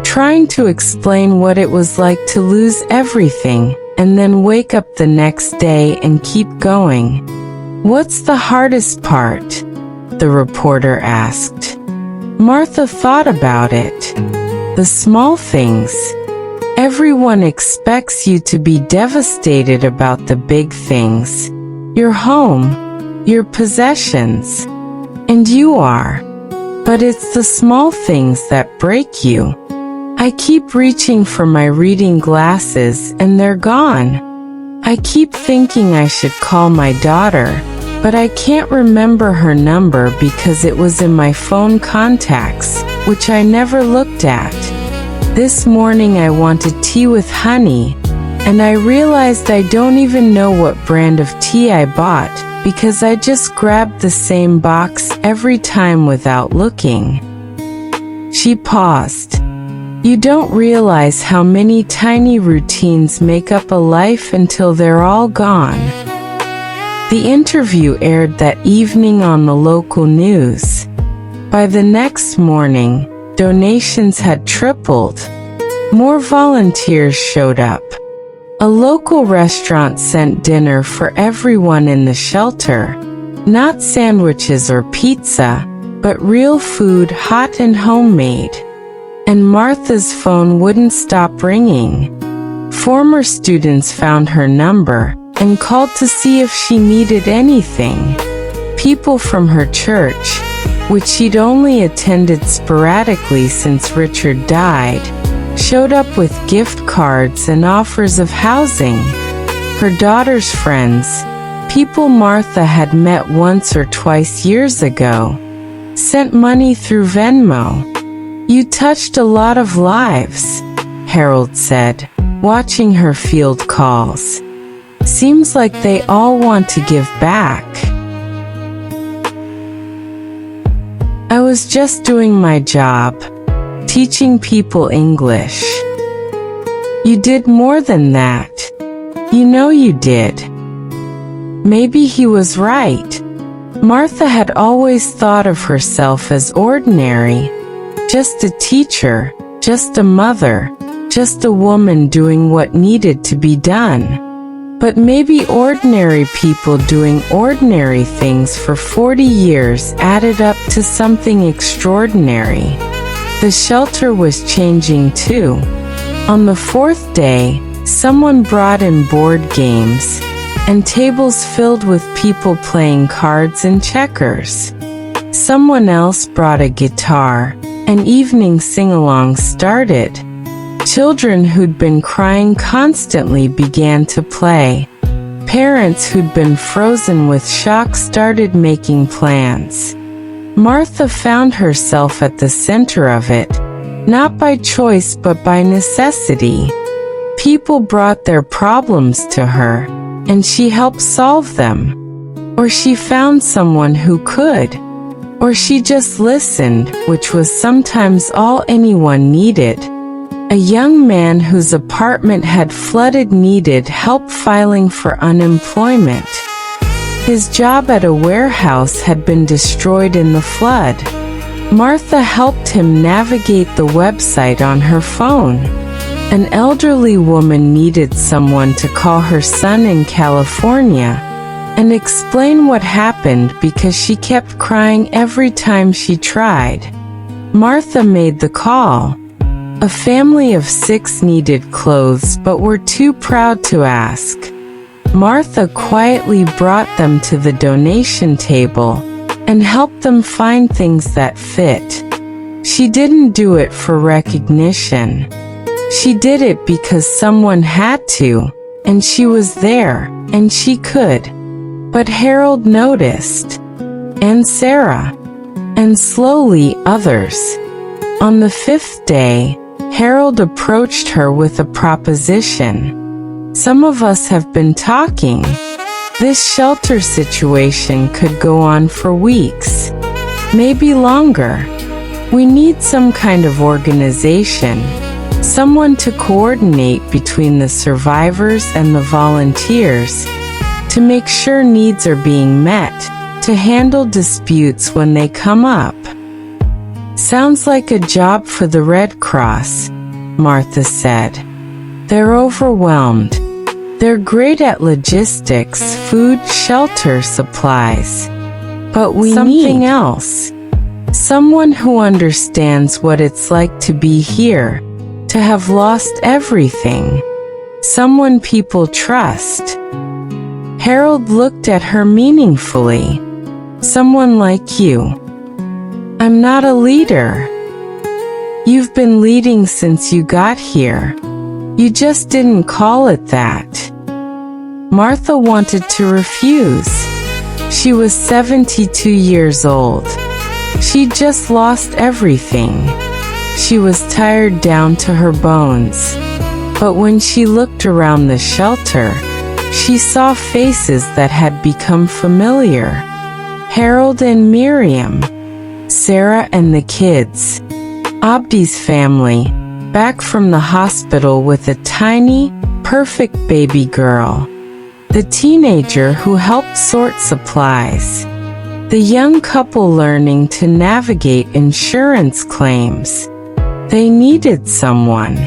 trying to explain what it was like to lose everything and then wake up the next day and keep going. "What's the hardest part?" the reporter asked. Martha thought about it. "The small things. Everyone expects you to be devastated about the big things. Your home, your possessions. And you are. But it's the small things that break you. I keep reaching for my reading glasses and they're gone. I keep thinking I should call my daughter, but I can't remember her number because it was in my phone contacts, which I never looked at. This morning I wanted tea with honey, and I realized I don't even know what brand of tea I bought because I just grabbed the same box every time without looking." She paused. "You don't realize how many tiny routines make up a life until they're all gone." The interview aired that evening on the local news. By the next morning, donations had tripled. More volunteers showed up. A local restaurant sent dinner for everyone in the shelter. Not sandwiches or pizza, but real food, hot and homemade. And Martha's phone wouldn't stop ringing. Former students found her number and called to see if she needed anything. People from her church, which she'd only attended sporadically since Richard died, showed up with gift cards and offers of housing. Her daughter's friends, people Martha had met once or twice years ago, sent money through Venmo. "You touched a lot of lives," Harold said, watching her field calls. "Seems like they all want to give back." "I was just doing my job, teaching people English." "You did more than that. You know you did." Maybe he was right. Martha had always thought of herself as ordinary, just a teacher, just a mother, just a woman doing what needed to be done. But maybe ordinary people doing ordinary things for 40 years added up to something extraordinary. The shelter was changing too. On the fourth day, someone brought in board games and tables filled with people playing cards and checkers. Someone else brought a guitar, and evening sing-alongs started. Children who'd been crying constantly began to play. Parents who'd been frozen with shock started making plans. Martha found herself at the center of it, not by choice but by necessity. People brought their problems to her, and she helped solve them. Or she found someone who could. Or she just listened, which was sometimes all anyone needed. A young man whose apartment had flooded needed help filing for unemployment. His job at a warehouse had been destroyed in the flood. Martha helped him navigate the website on her phone. An elderly woman needed someone to call her son in California, and explain what happened because she kept crying every time she tried. Martha made the call. A family of 6 needed clothes but were too proud to ask. Martha quietly brought them to the donation table and helped them find things that fit. She didn't do it for recognition. She did it because someone had to, and she was there, and she could. But Harold noticed, and Sarah, and slowly others. On the 5th day, Harold approached her with a proposition. Some of us have been talking. This shelter situation could go on for weeks, maybe longer. We need some kind of organization, someone to coordinate between the survivors and the volunteers, to make sure needs are being met, to handle disputes when they come up. Sounds like a job for the Red Cross, Martha said. They're overwhelmed. They're great at logistics, food, shelter, supplies. But we need something else. Someone who understands what it's like to be here, to have lost everything. Someone people trust. Harold looked at her meaningfully. Someone like you. I'm not a leader. You've been leading since you got here. You just didn't call it that. Martha wanted to refuse. She was 72 years old. She'd just lost everything. She was tired down to her bones. But when she looked around the shelter, she saw faces that had become familiar. Harold and Miriam. Sarah and the kids. Abdi's family, back from the hospital with a tiny, perfect baby girl. The teenager who helped sort supplies. The young couple learning to navigate insurance claims. They needed someone.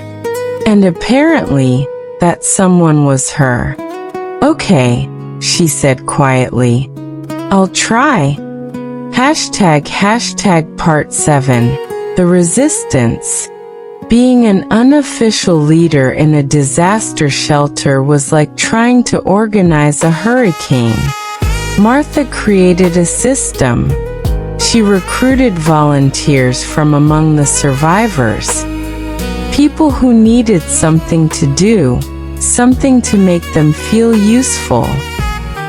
And apparently, that someone was her. Okay, she said quietly. I'll try. ## Part 7. The Resistance. Being an unofficial leader in a disaster shelter was like trying to organize a hurricane. Martha created a system. She recruited volunteers from among the survivors. People who needed something to do, something to make them feel useful.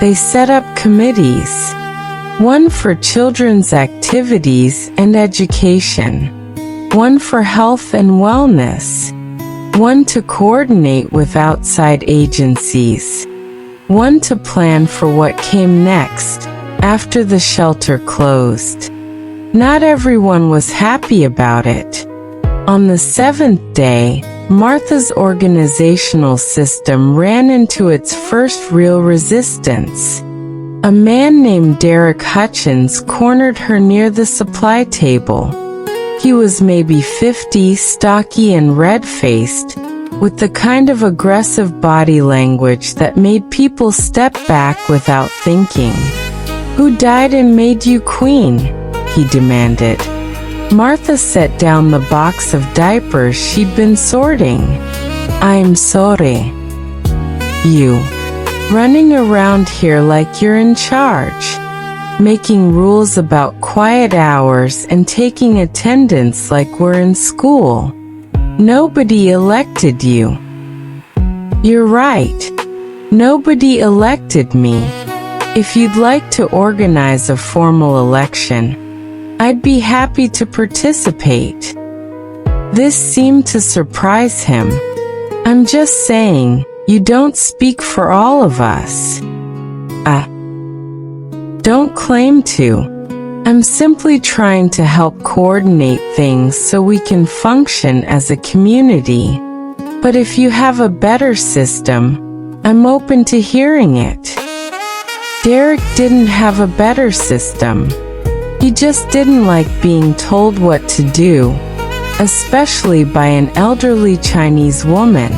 They set up committees. One for children's activities and education. One for health and wellness. One to coordinate with outside agencies. One to plan for what came next, after the shelter closed. Not everyone was happy about it. On the 7th day, Martha's organizational system ran into its first real resistance. A man named Derek Hutchins cornered her near the supply table. He was maybe 50, stocky and red-faced, with the kind of aggressive body language that made people step back without thinking. "Who died and made you queen?" he demanded. Martha set down the box of diapers she'd been sorting. "I'm sorry. You. Running around here like you're in charge. Making rules about quiet hours and taking attendance like we're in school. Nobody elected you." "You're right. Nobody elected me. If you'd like to organize a formal election, I'd be happy to participate." This seemed to surprise him. "I'm just saying, you don't speak for all of us." Don't claim to. I'm simply trying to help coordinate things so we can function as a community. But if you have a better system, I'm open to hearing it. Derek didn't have a better system. He just didn't like being told what to do, especially by an elderly Chinese woman.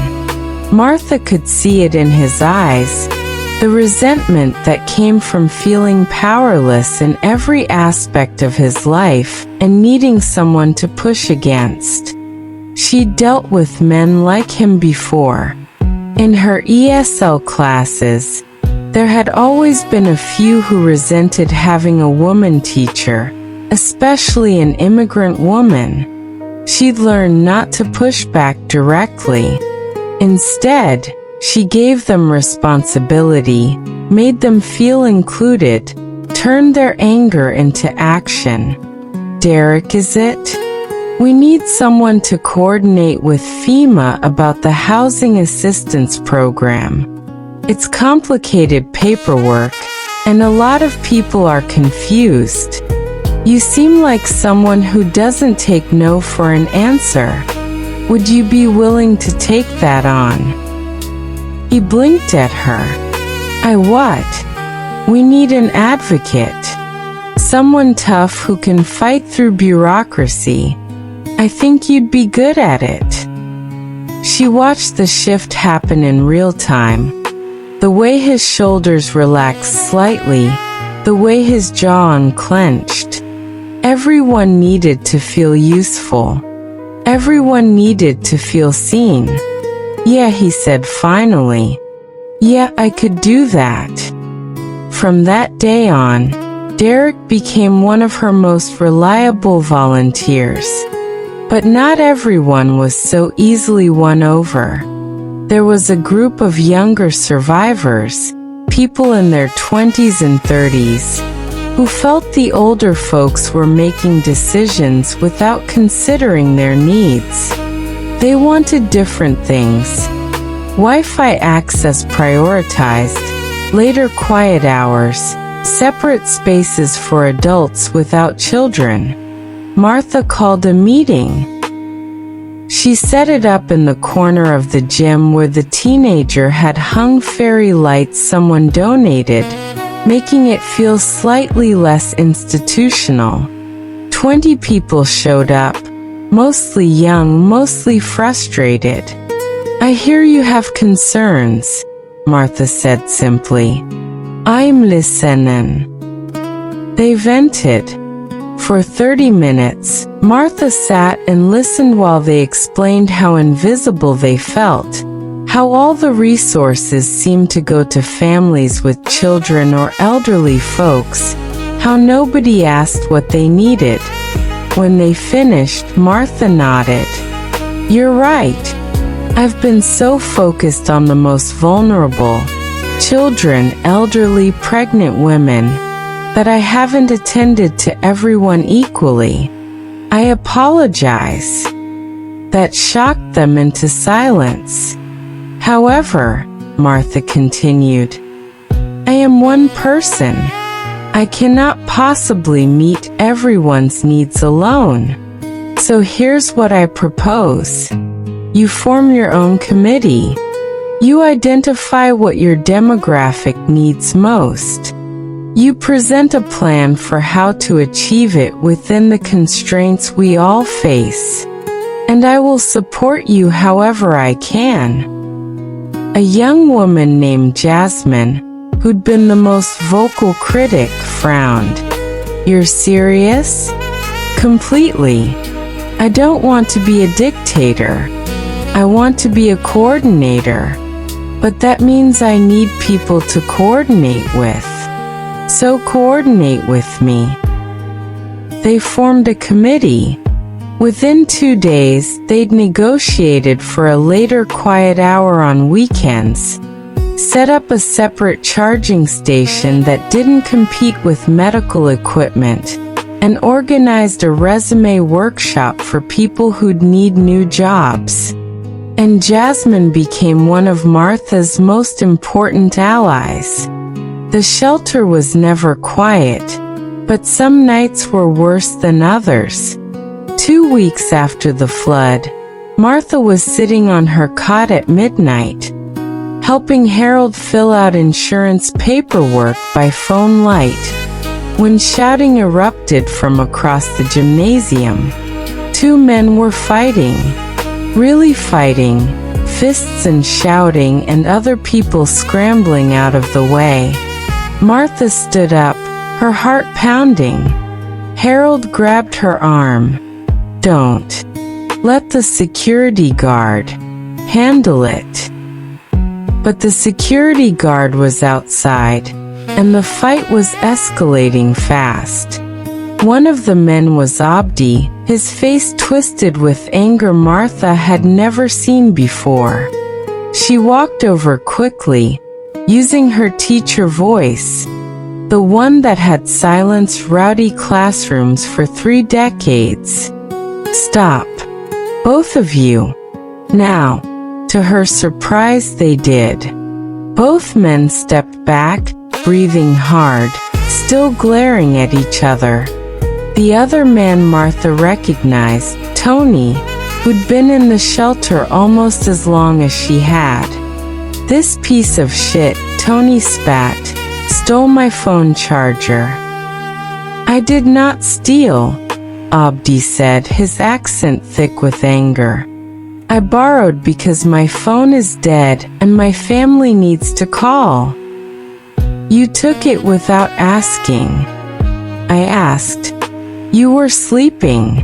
Martha could see it in his eyes. the resentment that came from feeling powerless in every aspect of his life and needing someone to push against. She'd dealt with men like him before. In her ESL classes, there had always been a few who resented having a woman teacher, especially an immigrant woman. She'd learned not to push back directly. Instead, she gave them responsibility, made them feel included, turned their anger into action. Derek, is it? We need someone to coordinate with FEMA about the Housing Assistance Program. It's complicated paperwork, and a lot of people are confused. You seem like someone who doesn't take no for an answer. Would you be willing to take that on? He blinked at her. I what? We need an advocate. Someone tough who can fight through bureaucracy. I think you'd be good at it. She watched the shift happen in real time. The way his shoulders relaxed slightly, the way his jaw unclenched. Everyone needed to feel useful. Everyone needed to feel seen. Yeah, he said finally. Yeah, I could do that. From that day on, Derek became one of her most reliable volunteers. But not everyone was so easily won over. There was a group of younger survivors, people in their 20s and 30s, who felt the older folks were making decisions without considering their needs. They wanted different things. Wi-Fi access prioritized, later quiet hours, separate spaces for adults without children. Martha called a meeting. She set it up in the corner of the gym where the teenager had hung fairy lights someone donated, making it feel slightly less institutional. 20 people showed up, mostly young, mostly frustrated. I hear you have concerns, Martha said simply. I'm listening. They vented. For 30 minutes, Martha sat and listened while they explained how invisible they felt, how all the resources seemed to go to families with children or elderly folks, how nobody asked what they needed. When they finished, Martha nodded. You're right. I've been so focused on the most vulnerable, children, elderly, pregnant women, that I haven't attended to everyone equally. I apologize. That shocked them into silence. However, Martha continued, I am one person. I cannot possibly meet everyone's needs alone. So here's what I propose. You form your own committee. You identify what your demographic needs most. You present a plan for how to achieve it within the constraints we all face. And I will support you however I can. A young woman named Jasmine, who'd been the most vocal critic, frowned. You're serious? Completely. I don't want to be a dictator. I want to be a coordinator. But that means I need people to coordinate with. So coordinate with me. They formed a committee. Within 2 days, they'd negotiated for a later quiet hour on weekends, set up a separate charging station that didn't compete with medical equipment, and organized a resume workshop for people who'd need new jobs. And Jasmine became one of Martha's most important allies. The shelter was never quiet, but some nights were worse than others. 2 weeks after the flood, Martha was sitting on her cot at midnight, helping Harold fill out insurance paperwork by phone light, when shouting erupted from across the gymnasium. 2 men were fighting. Really fighting, fists and shouting and other people scrambling out of the way. Martha stood up, her heart pounding. Harold grabbed her arm. "Don't. Let the security guard handle it." But the security guard was outside, and the fight was escalating fast. One of the men was Abdi, his face twisted with anger Martha had never seen before. She walked over quickly, using her teacher voice, the one that had silenced rowdy classrooms for 3 decades. "Stop. Both of you. Now." To her surprise, they did. Both men stepped back, breathing hard, still glaring at each other. The other man Martha recognized, Tony, who'd been in the shelter almost as long as she had. "This piece of shit," Tony spat, "stole my phone charger." "I did not steal," Abdi said, his accent thick with anger. "I borrowed because my phone is dead and my family needs to call." "You took it without asking." "I asked. You were sleeping."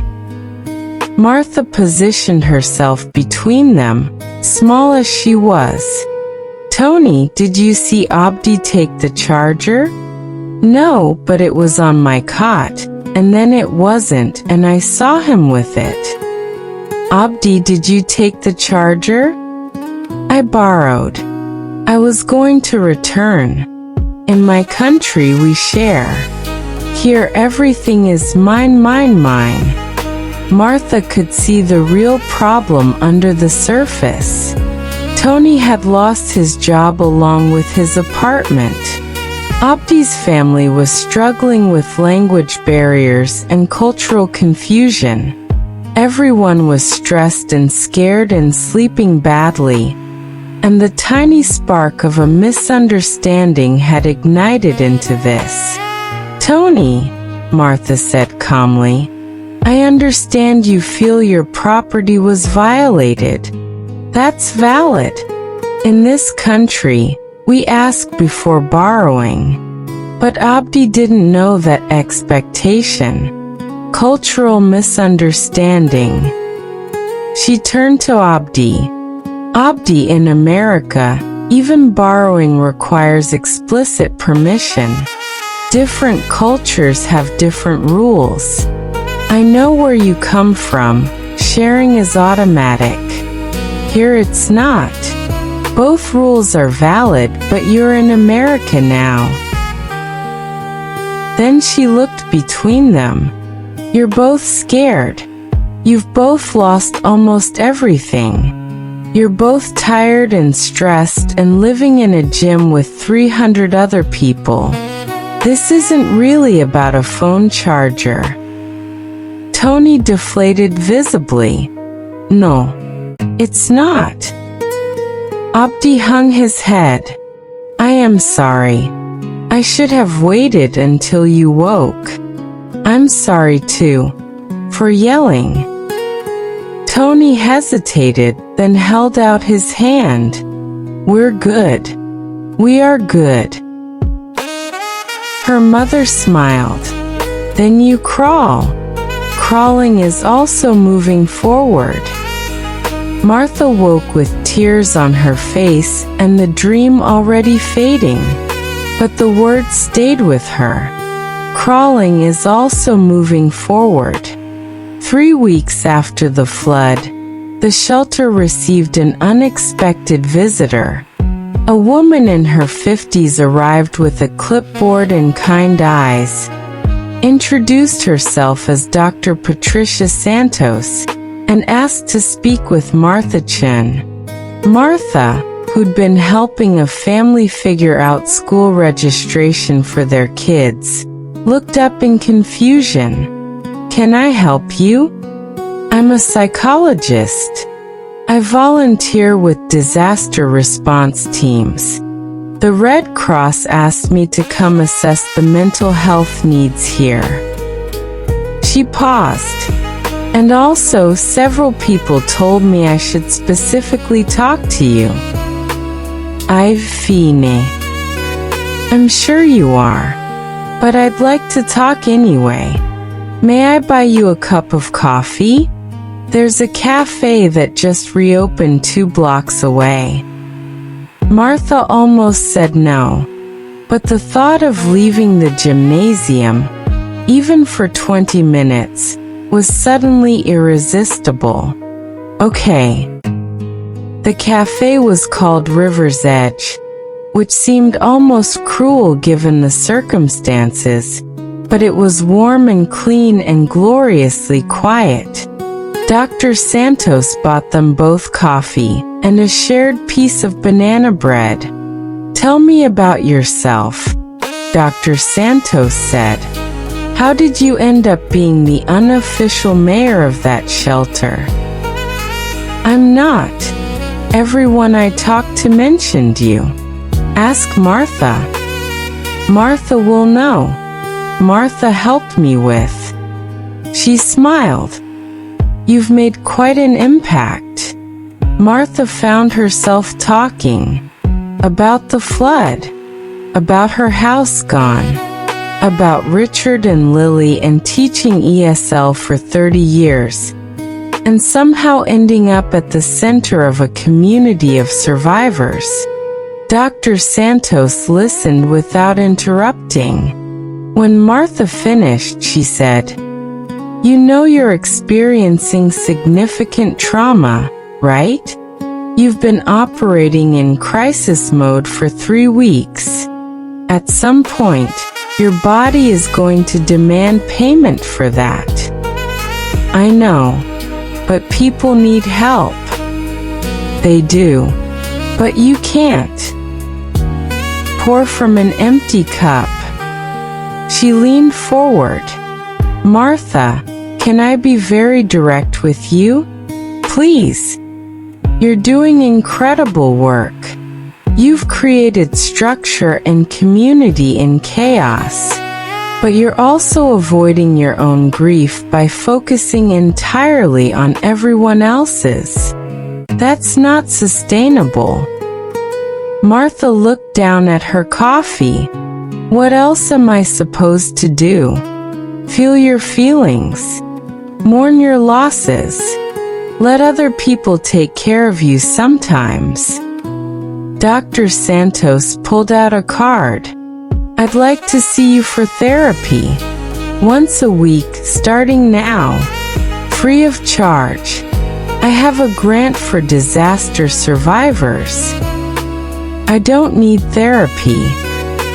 Martha positioned herself between them, small as she was. "Tony, did you see Abdi take the charger?" "No, but it was on my cot, and then it wasn't, and I saw him with it." "Abdi, did you take the charger?" "I borrowed. I was going to return. In my country we share. Here everything is mine, mine, mine." Martha could see the real problem under the surface. Tony had lost his job along with his apartment. Abdi's family was struggling with language barriers and cultural confusion. Everyone was stressed and scared and sleeping badly, and the tiny spark of a misunderstanding had ignited into this. "Tony," Martha said calmly, "I understand you feel your property was violated. That's valid. In this country, we ask before borrowing." But Abdi didn't know that expectation. Cultural misunderstanding. She turned to Abdi. "Abdi, in America, even borrowing requires explicit permission. Different cultures have different rules. I know where you come from. Sharing is automatic. Here it's not. Both rules are valid, but you're in America now." Then she looked between them. "You're both scared. You've both lost almost everything. You're both tired and stressed and living in a gym with 300 other people. This isn't really about a phone charger." Tony deflated visibly. "No, it's not." Abdi hung his head. "I am sorry. I should have waited until you woke. I'm sorry too, for yelling." Tony hesitated, then held out his hand. "We're good. We are good." Her mother smiled. "Then you crawl. Crawling is also moving forward." Martha woke with tears on her face and the dream already fading. But the words stayed with her. Crawling is also moving forward. 3 weeks after the flood, the shelter received an unexpected visitor. A woman in her 50s arrived with a clipboard and kind eyes, introduced herself as Dr. Patricia Santos, and asked to speak with Martha Chen. Martha, who'd been helping a family figure out school registration for their kids, looked up in confusion. "Can I help you? I'm a psychologist. I volunteer with disaster response teams. The Red Cross asked me to come assess the mental health needs here." She paused. And also, several people told me I should specifically talk to you. I've fine. I'm sure you are. But I'd like to talk anyway. May I buy you a cup of coffee? There's a cafe that just reopened 2 blocks away. Martha almost said no. But the thought of leaving the gymnasium, even for 20 minutes, was suddenly irresistible. Okay. The cafe was called River's Edge, which seemed almost cruel given the circumstances, but it was warm and clean and gloriously quiet. Dr. Santos bought them both coffee and a shared piece of banana bread. Tell me about yourself, Dr. Santos said. How did you end up being the unofficial mayor of that shelter? I'm not. Everyone I talked to mentioned you. Ask Martha. Martha will know. Martha helped me with. She smiled. You've made quite an impact. Martha found herself talking about the flood, about her house gone, about Richard and Lily and teaching ESL for 30 years, and somehow ending up at the center of a community of survivors. Dr. Santos listened without interrupting. When Martha finished, she said, "You know you're experiencing significant trauma, right? You've been operating in crisis mode for 3 weeks. At some point, your body is going to demand payment for that. I know, but people need help. They do, but you can't pour from an empty cup." She leaned forward. Martha, can I be very direct with you? Please. You're doing incredible work. You've created structure and community in chaos. But you're also avoiding your own grief by focusing entirely on everyone else's. That's not sustainable. Martha looked down at her coffee. What else am I supposed to do? Feel your feelings. Mourn your losses. Let other people take care of you sometimes. Dr. Santos pulled out a card. I'd like to see you for therapy. Once a week, starting now. Free of charge. I have a grant for disaster survivors. I don't need therapy.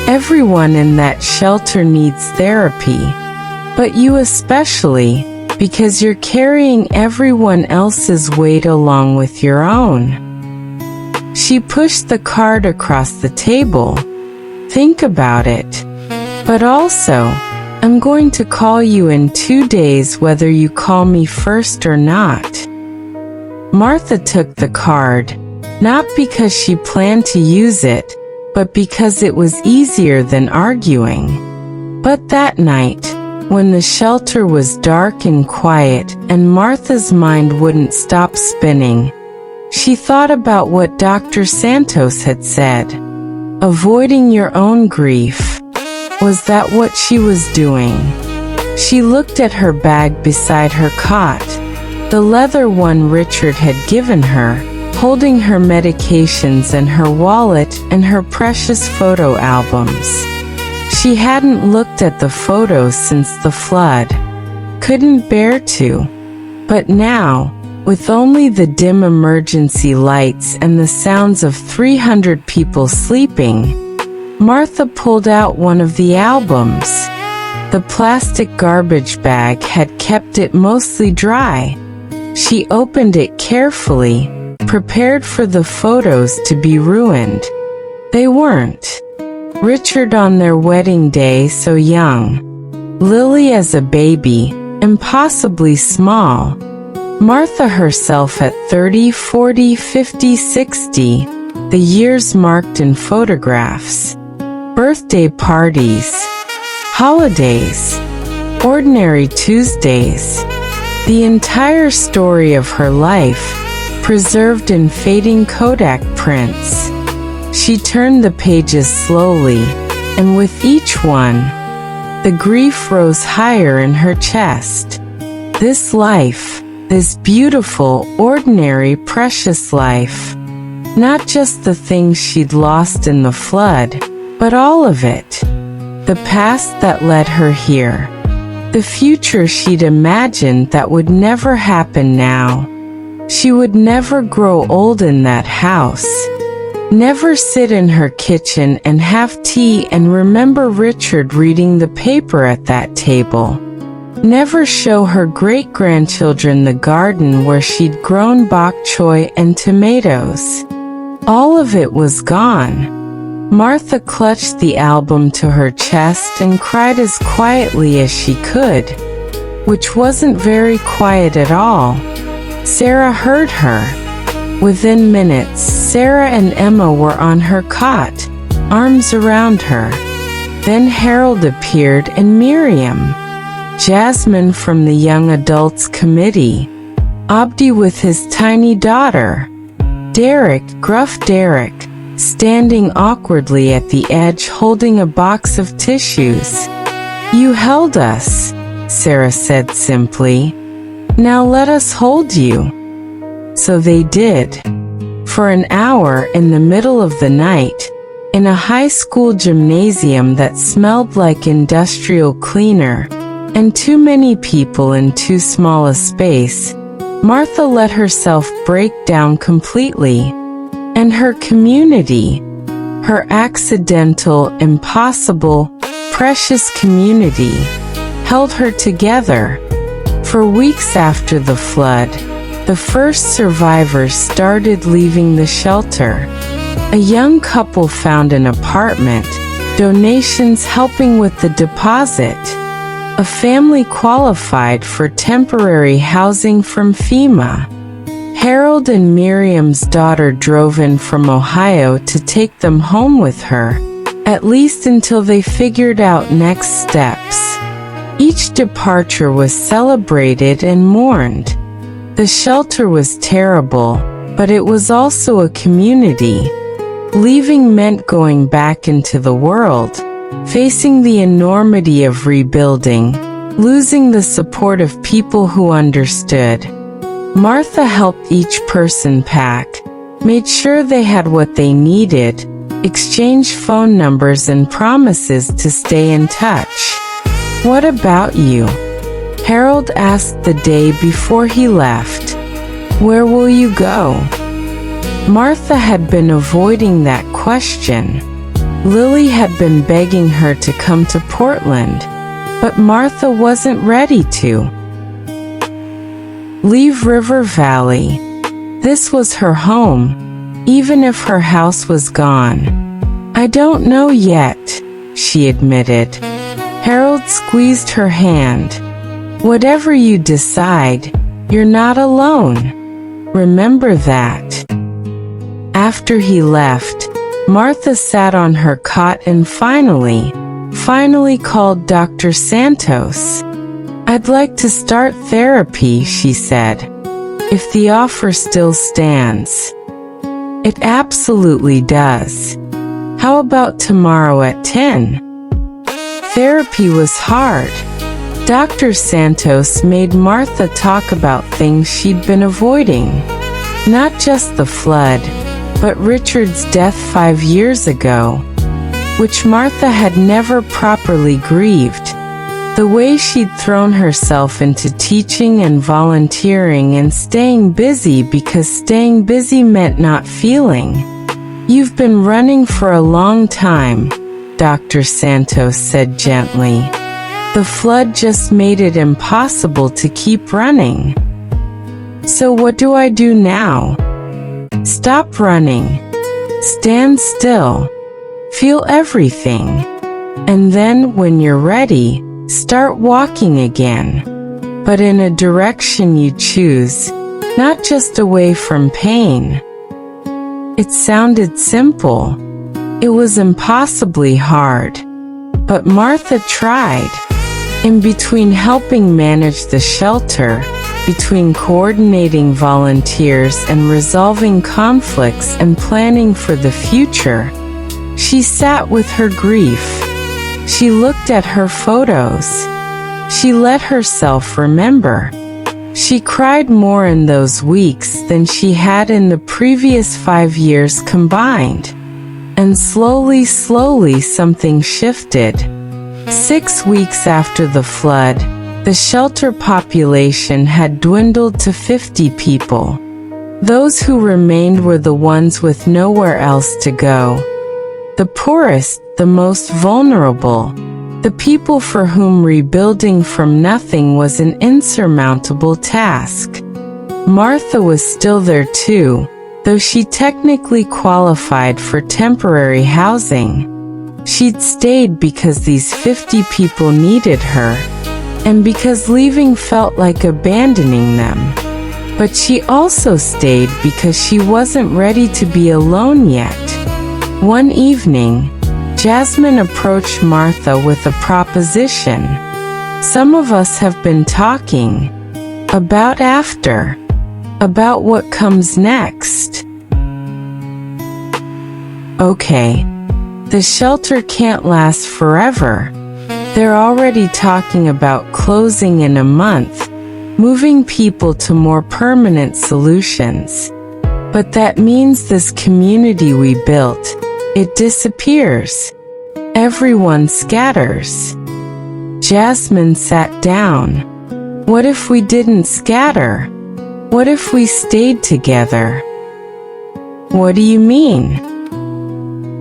Everyone in that shelter needs therapy. But you especially, because you're carrying everyone else's weight along with your own. She pushed the card across the table. Think about it. But also, I'm going to call you in 2 days whether you call me first or not. Martha took the card, not because she planned to use it, but because it was easier than arguing. But that night, when the shelter was dark and quiet and Martha's mind wouldn't stop spinning, she thought about what Dr. Santos had said. Avoiding your own grief. Was that what she was doing? She looked at her bag beside her cot, the leather one Richard had given her, holding her medications and her wallet and her precious photo albums. She hadn't looked at the photos since the flood. Couldn't bear to. But now, with only the dim emergency lights and the sounds of 300 people sleeping, Martha pulled out one of the albums. The plastic garbage bag had kept it mostly dry. She opened it carefully, prepared for the photos to be ruined. They weren't. Richard on their wedding day so young. Lily as a baby, impossibly small. Martha herself at 30, 40, 50, 60, the years marked in photographs. Birthday parties. Holidays. Ordinary Tuesdays. The entire story of her life, preserved in fading Kodak prints. She turned the pages slowly, and with each one, the grief rose higher in her chest. This life, this beautiful, ordinary, precious life. Not just the things she'd lost in the flood, but all of it. The past that led her here. The future she'd imagined that would never happen now. She would never grow old in that house. Never sit in her kitchen and have tea and remember Richard reading the paper at that table. Never show her great-grandchildren the garden where she'd grown bok choy and tomatoes. All of it was gone. Martha clutched the album to her chest and cried as quietly as she could, which wasn't very quiet at all. Sarah heard her. Within minutes, Sarah and Emma were on her cot, arms around her. Then Harold appeared and Miriam, Jasmine from the Young Adults Committee, Abdi with his tiny daughter, Derek, gruff Derek, standing awkwardly at the edge holding a box of tissues. "You held us," Sarah said simply. "Now let us hold you." So they did. For an hour in the middle of the night, in a high school gymnasium that smelled like industrial cleaner, and too many people in too small a space, Martha let herself break down completely. And her community, her accidental, impossible, precious community, held her together. For weeks after the flood, the first survivors started leaving the shelter. A young couple found an apartment, donations helping with the deposit. A family qualified for temporary housing from FEMA. Harold and Miriam's daughter drove in from Ohio to take them home with her, at least until they figured out next steps. Each departure was celebrated and mourned. The shelter was terrible, but it was also a community. Leaving meant going back into the world, facing the enormity of rebuilding, losing the support of people who understood. Martha helped each person pack, made sure they had what they needed, exchanged phone numbers and promises to stay in touch. "What about you?" Harold asked the day before he left. "Where will you go?" Martha had been avoiding that question. Lily had been begging her to come to Portland, but Martha wasn't ready to. Leave River Valley. This was her home, even if her house was gone. "I don't know yet," she admitted. Harold squeezed her hand. "Whatever you decide, you're not alone. Remember that." After he left, Martha sat on her cot and finally called Dr. Santos. "I'd like to start therapy," she said, "if the offer still stands." "It absolutely does. How about tomorrow at 10? Therapy was hard. Dr. Santos made Martha talk about things she'd been avoiding. Not just the flood, but Richard's death 5 years ago, which Martha had never properly grieved. The way she'd thrown herself into teaching and volunteering and staying busy because staying busy meant not feeling. "You've been running for a long time," Dr. Santos said gently. "The flood just made it impossible to keep running. So what do I do now?" "Stop running. Stand still. Feel everything. And then, when you're ready, start walking again. But in a direction you choose, not just away from pain." It sounded simple. It was impossibly hard. But Martha tried. In between helping manage the shelter, between coordinating volunteers and resolving conflicts and planning for the future. She sat with her grief. She looked at her photos. She let herself remember. She cried more in those weeks than she had in the previous 5 years combined. And slowly, something shifted. 6 weeks after the flood, the shelter population had dwindled to 50 people. Those who remained were the ones with nowhere else to go. The poorest, the most vulnerable, the people for whom rebuilding from nothing was an insurmountable task. Martha was still there too, though she technically qualified for temporary housing. She'd stayed because these 50 people needed her, and because leaving felt like abandoning them. But she also stayed because she wasn't ready to be alone yet. One evening, Jasmine approached Martha with a proposition. Some of us have been talking about after, about what comes next. Okay, the shelter can't last forever. They're already talking about closing in a month, moving people to more permanent solutions. But that means this community we built, it disappears. Everyone scatters. Jasmine sat down. What if we didn't scatter? What if we stayed together? What do you mean?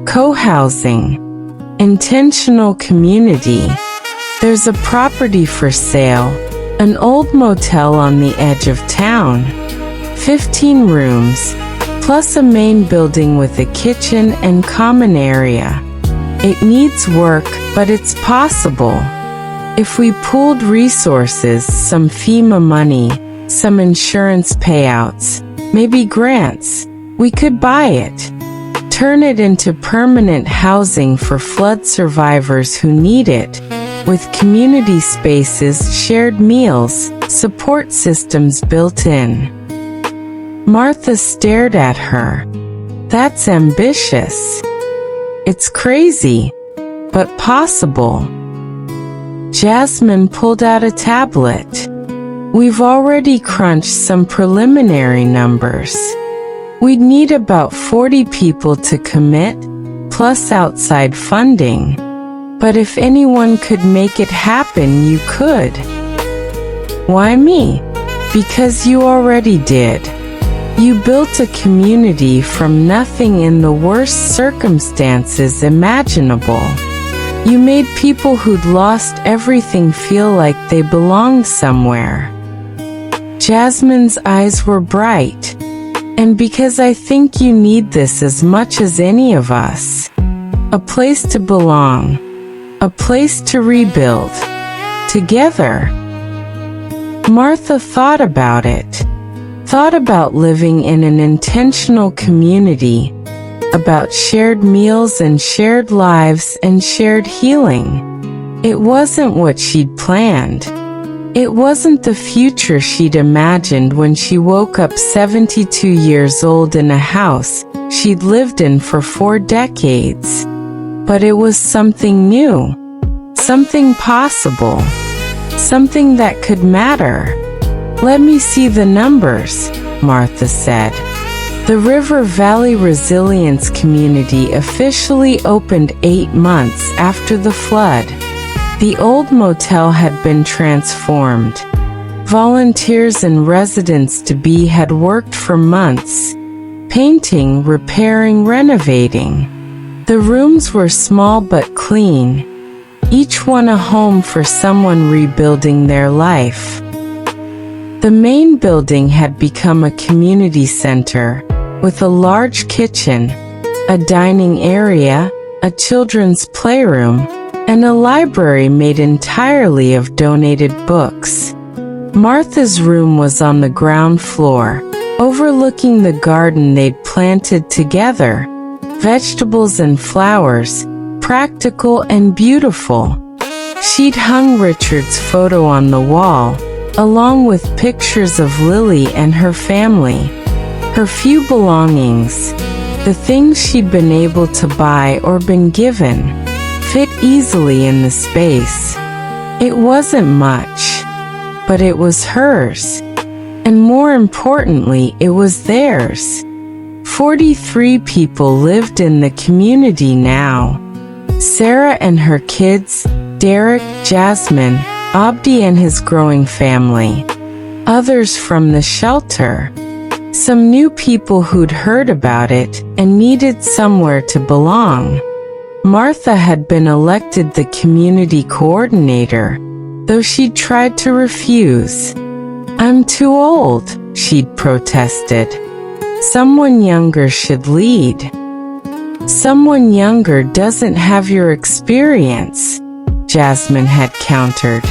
Co-housing. Intentional community. There's a property for sale, an old motel on the edge of town. 15 rooms, plus a main building with a kitchen and common area. It needs work, but it's possible. If we pooled resources, some FEMA money, some insurance payouts, maybe grants, we could buy it. Turn it into permanent housing for flood survivors who need it, with community spaces, shared meals, support systems built in. Martha stared at her. That's ambitious. It's crazy, but possible. Jasmine pulled out a tablet. We've already crunched some preliminary numbers. We'd need about 40 people to commit, plus outside funding. But if anyone could make it happen, you could. Why me? Because you already did. You built a community from nothing in the worst circumstances imaginable. You made people who'd lost everything feel like they belonged somewhere. Jasmine's eyes were bright. And because I think you need this as much as any of us. A place to belong. A place to rebuild. Together. Martha thought about it. Thought about living in an intentional community. About shared meals and shared lives and shared healing. It wasn't what she'd planned. It wasn't the future she'd imagined when she woke up 72 years old in a house she'd lived in for 4 decades. But it was something new. Something possible. Something that could matter. Let me see the numbers, Martha said. The River Valley Resilience Community officially opened 8 months after the flood. The old motel had been transformed. Volunteers and residents-to-be had worked for months, painting, repairing, renovating. The rooms were small but clean, each one a home for someone rebuilding their life. The main building had become a community center, with a large kitchen, a dining area, a children's playroom, and a library made entirely of donated books. Martha's room was on the ground floor, overlooking the garden they'd planted together. Vegetables and flowers, practical and beautiful. She'd hung Richard's photo on the wall, along with pictures of Lily and her family. Her few belongings, the things she'd been able to buy or been given, fit easily in the space. It wasn't much, but it was hers. And more importantly, it was theirs. 43 people lived in the community now. Sarah and her kids, Derek, Jasmine, Abdi and his growing family. Others from the shelter. Some new people who'd heard about it and needed somewhere to belong. Martha had been elected the community coordinator, though she'd tried to refuse. "I'm too old," she'd protested. "Someone younger should lead." "Someone younger doesn't have your experience," Jasmine had countered.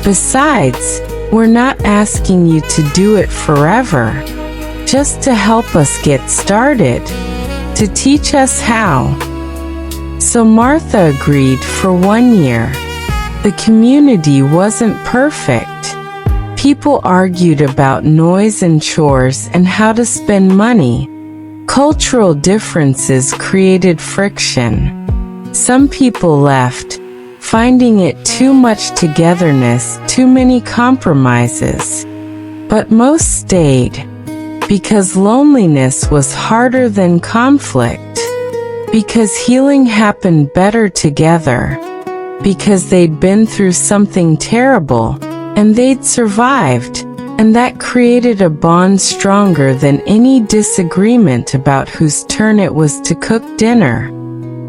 "Besides, we're not asking you to do it forever. Just to help us get started. To teach us how." So Martha agreed for 1 year. The community wasn't perfect. People argued about noise and chores and how to spend money. Cultural differences created friction. Some people left, finding it too much togetherness, too many compromises. But most stayed, because loneliness was harder than conflict. Because healing happened better together. Because they'd been through something terrible, and they'd survived, and that created a bond stronger than any disagreement about whose turn it was to cook dinner.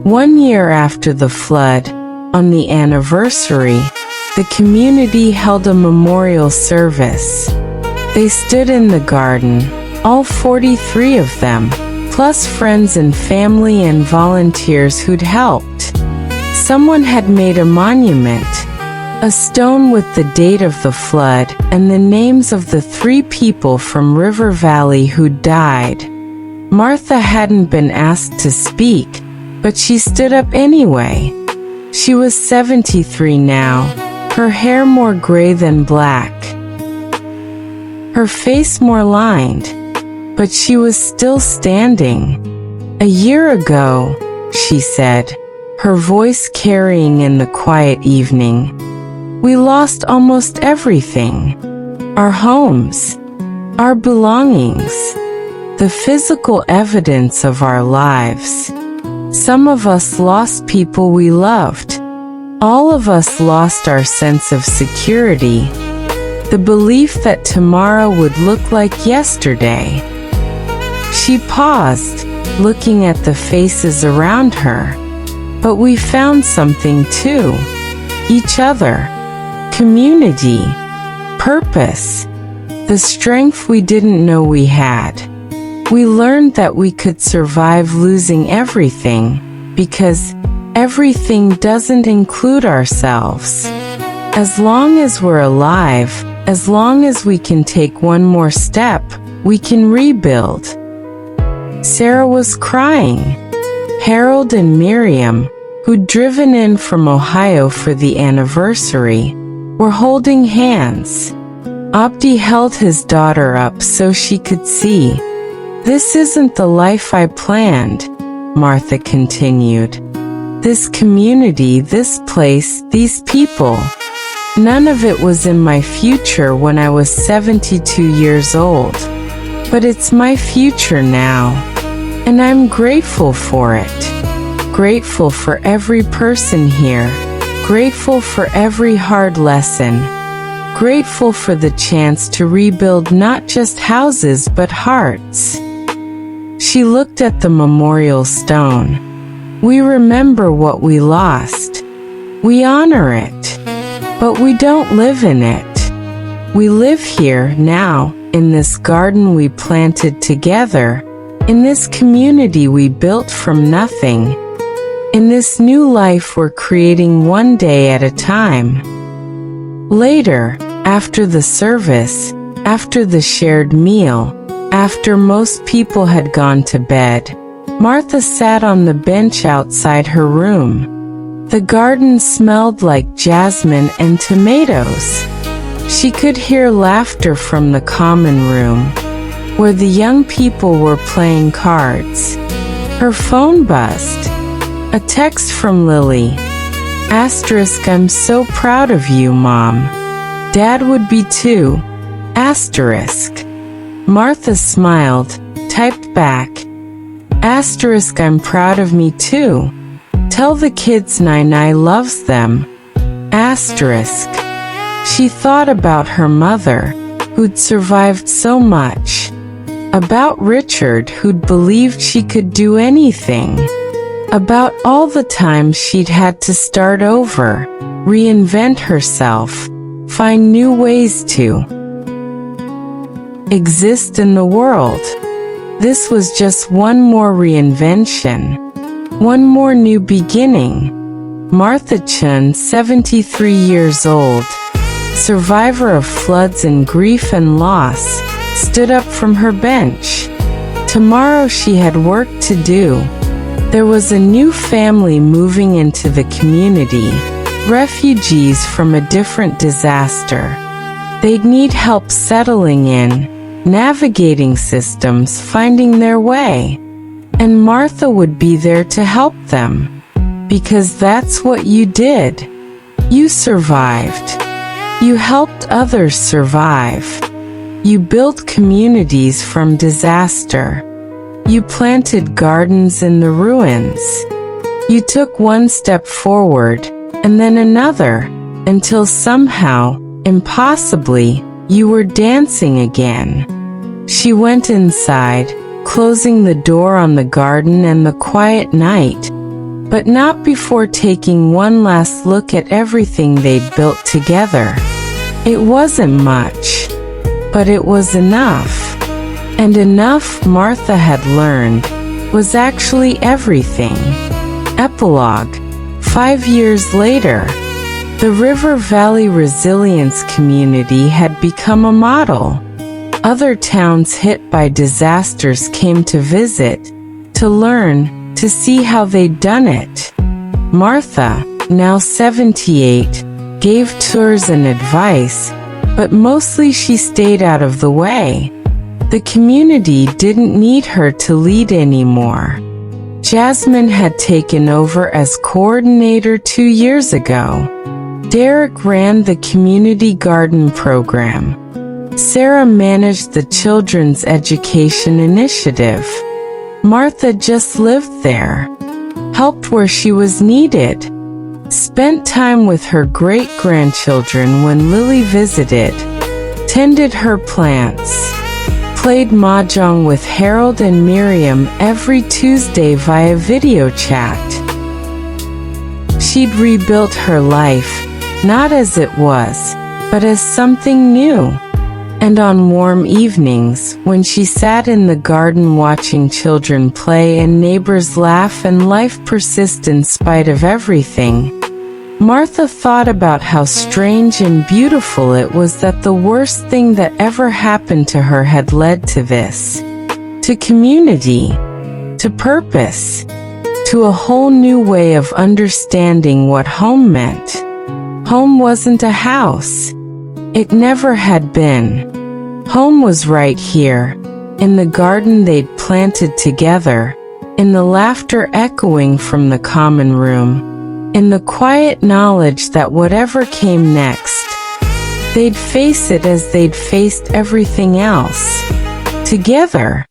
1 year after the flood, on the anniversary, the community held a memorial service. They stood in the garden, all 43 of them, plus friends and family and volunteers who'd helped. Someone had made a monument, a stone with the date of the flood and the names of the 3 people from River Valley who'd died. Martha hadn't been asked to speak, but she stood up anyway. She was 73 now, her hair more gray than black, her face more lined, but she was still standing. "A year ago," she said, her voice carrying in the quiet evening, "we lost almost everything. Our homes, our belongings, the physical evidence of our lives. Some of us lost people we loved. All of us lost our sense of security, the belief that tomorrow would look like yesterday." She paused, looking at the faces around her. "But we found something too. Each other. Community. Purpose. The strength we didn't know we had. We learned that we could survive losing everything, because everything doesn't include ourselves. As long as we're alive, as long as we can take one more step, we can rebuild." Sarah was crying. Harold and Miriam, who'd driven in from Ohio for the anniversary, were holding hands. Abdi held his daughter up so she could see. "This isn't the life I planned," Martha continued. "This community, this place, these people. None of it was in my future when I was 72 years old. But it's my future now. And I'm grateful for it. Grateful for every person here. Grateful for every hard lesson. Grateful for the chance to rebuild not just houses but hearts." She looked at the memorial stone. "We remember what we lost. We honor it. But we don't live in it. We live here, now, in this garden we planted together, in this community we built from nothing, in this new life we're creating one day at a time." Later, after the service, after the shared meal, after most people had gone to bed, Martha sat on the bench outside her room. The garden smelled like jasmine and tomatoes. She could hear laughter from the common room, where the young people were playing cards. Her phone buzzed. A text from Lily. Asterisk, I'm so proud of you, Mom. Dad would be too. Asterisk. Martha smiled, typed back. Asterisk, I'm proud of me too. Tell the kids Nai loves them. Asterisk. She thought about her mother, who'd survived so much. About Richard, who'd believed she could do anything. About all the times she'd had to start over, reinvent herself, find new ways to exist in the world. This was just one more reinvention, one more new beginning. Martha Chun, 73 years old, survivor of floods and grief and loss, stood up from her bench. Tomorrow she had work to do. There was a new family moving into the community, refugees from a different disaster. They'd need help settling in, navigating systems, finding their way. And Martha would be there to help them. Because that's what you did. You survived. You helped others survive. You built communities from disaster. You planted gardens in the ruins. You took one step forward, and then another, until somehow, impossibly, you were dancing again. She went inside, closing the door on the garden and the quiet night, but not before taking one last look at everything they'd built together. It wasn't much, but it was enough. And enough, Martha had learned, was actually everything. Epilogue. 5 years later, the River Valley Resilience Community had become a model. Other towns hit by disasters came to visit, to learn, to see how they'd done it. Martha, now 78, gave tours and advice, but mostly she stayed out of the way. The community didn't need her to lead anymore. Jasmine had taken over as coordinator 2 years ago. Derek ran the community garden program. Sarah managed the children's education initiative. Martha just lived there, helped where she was needed, spent time with her great-grandchildren when Lily visited, tended her plants, played mahjong with Harold and Miriam every Tuesday via video chat. She'd rebuilt her life, not as it was, but as something new. And on warm evenings, when she sat in the garden watching children play and neighbors laugh and life persist in spite of everything, Martha thought about how strange and beautiful it was that the worst thing that ever happened to her had led to this. To community. To purpose. To a whole new way of understanding what home meant. Home wasn't a house. It never had been. Home was right here, in the garden they'd planted together, in the laughter echoing from the common room, in the quiet knowledge that whatever came next, they'd face it as they'd faced everything else. Together.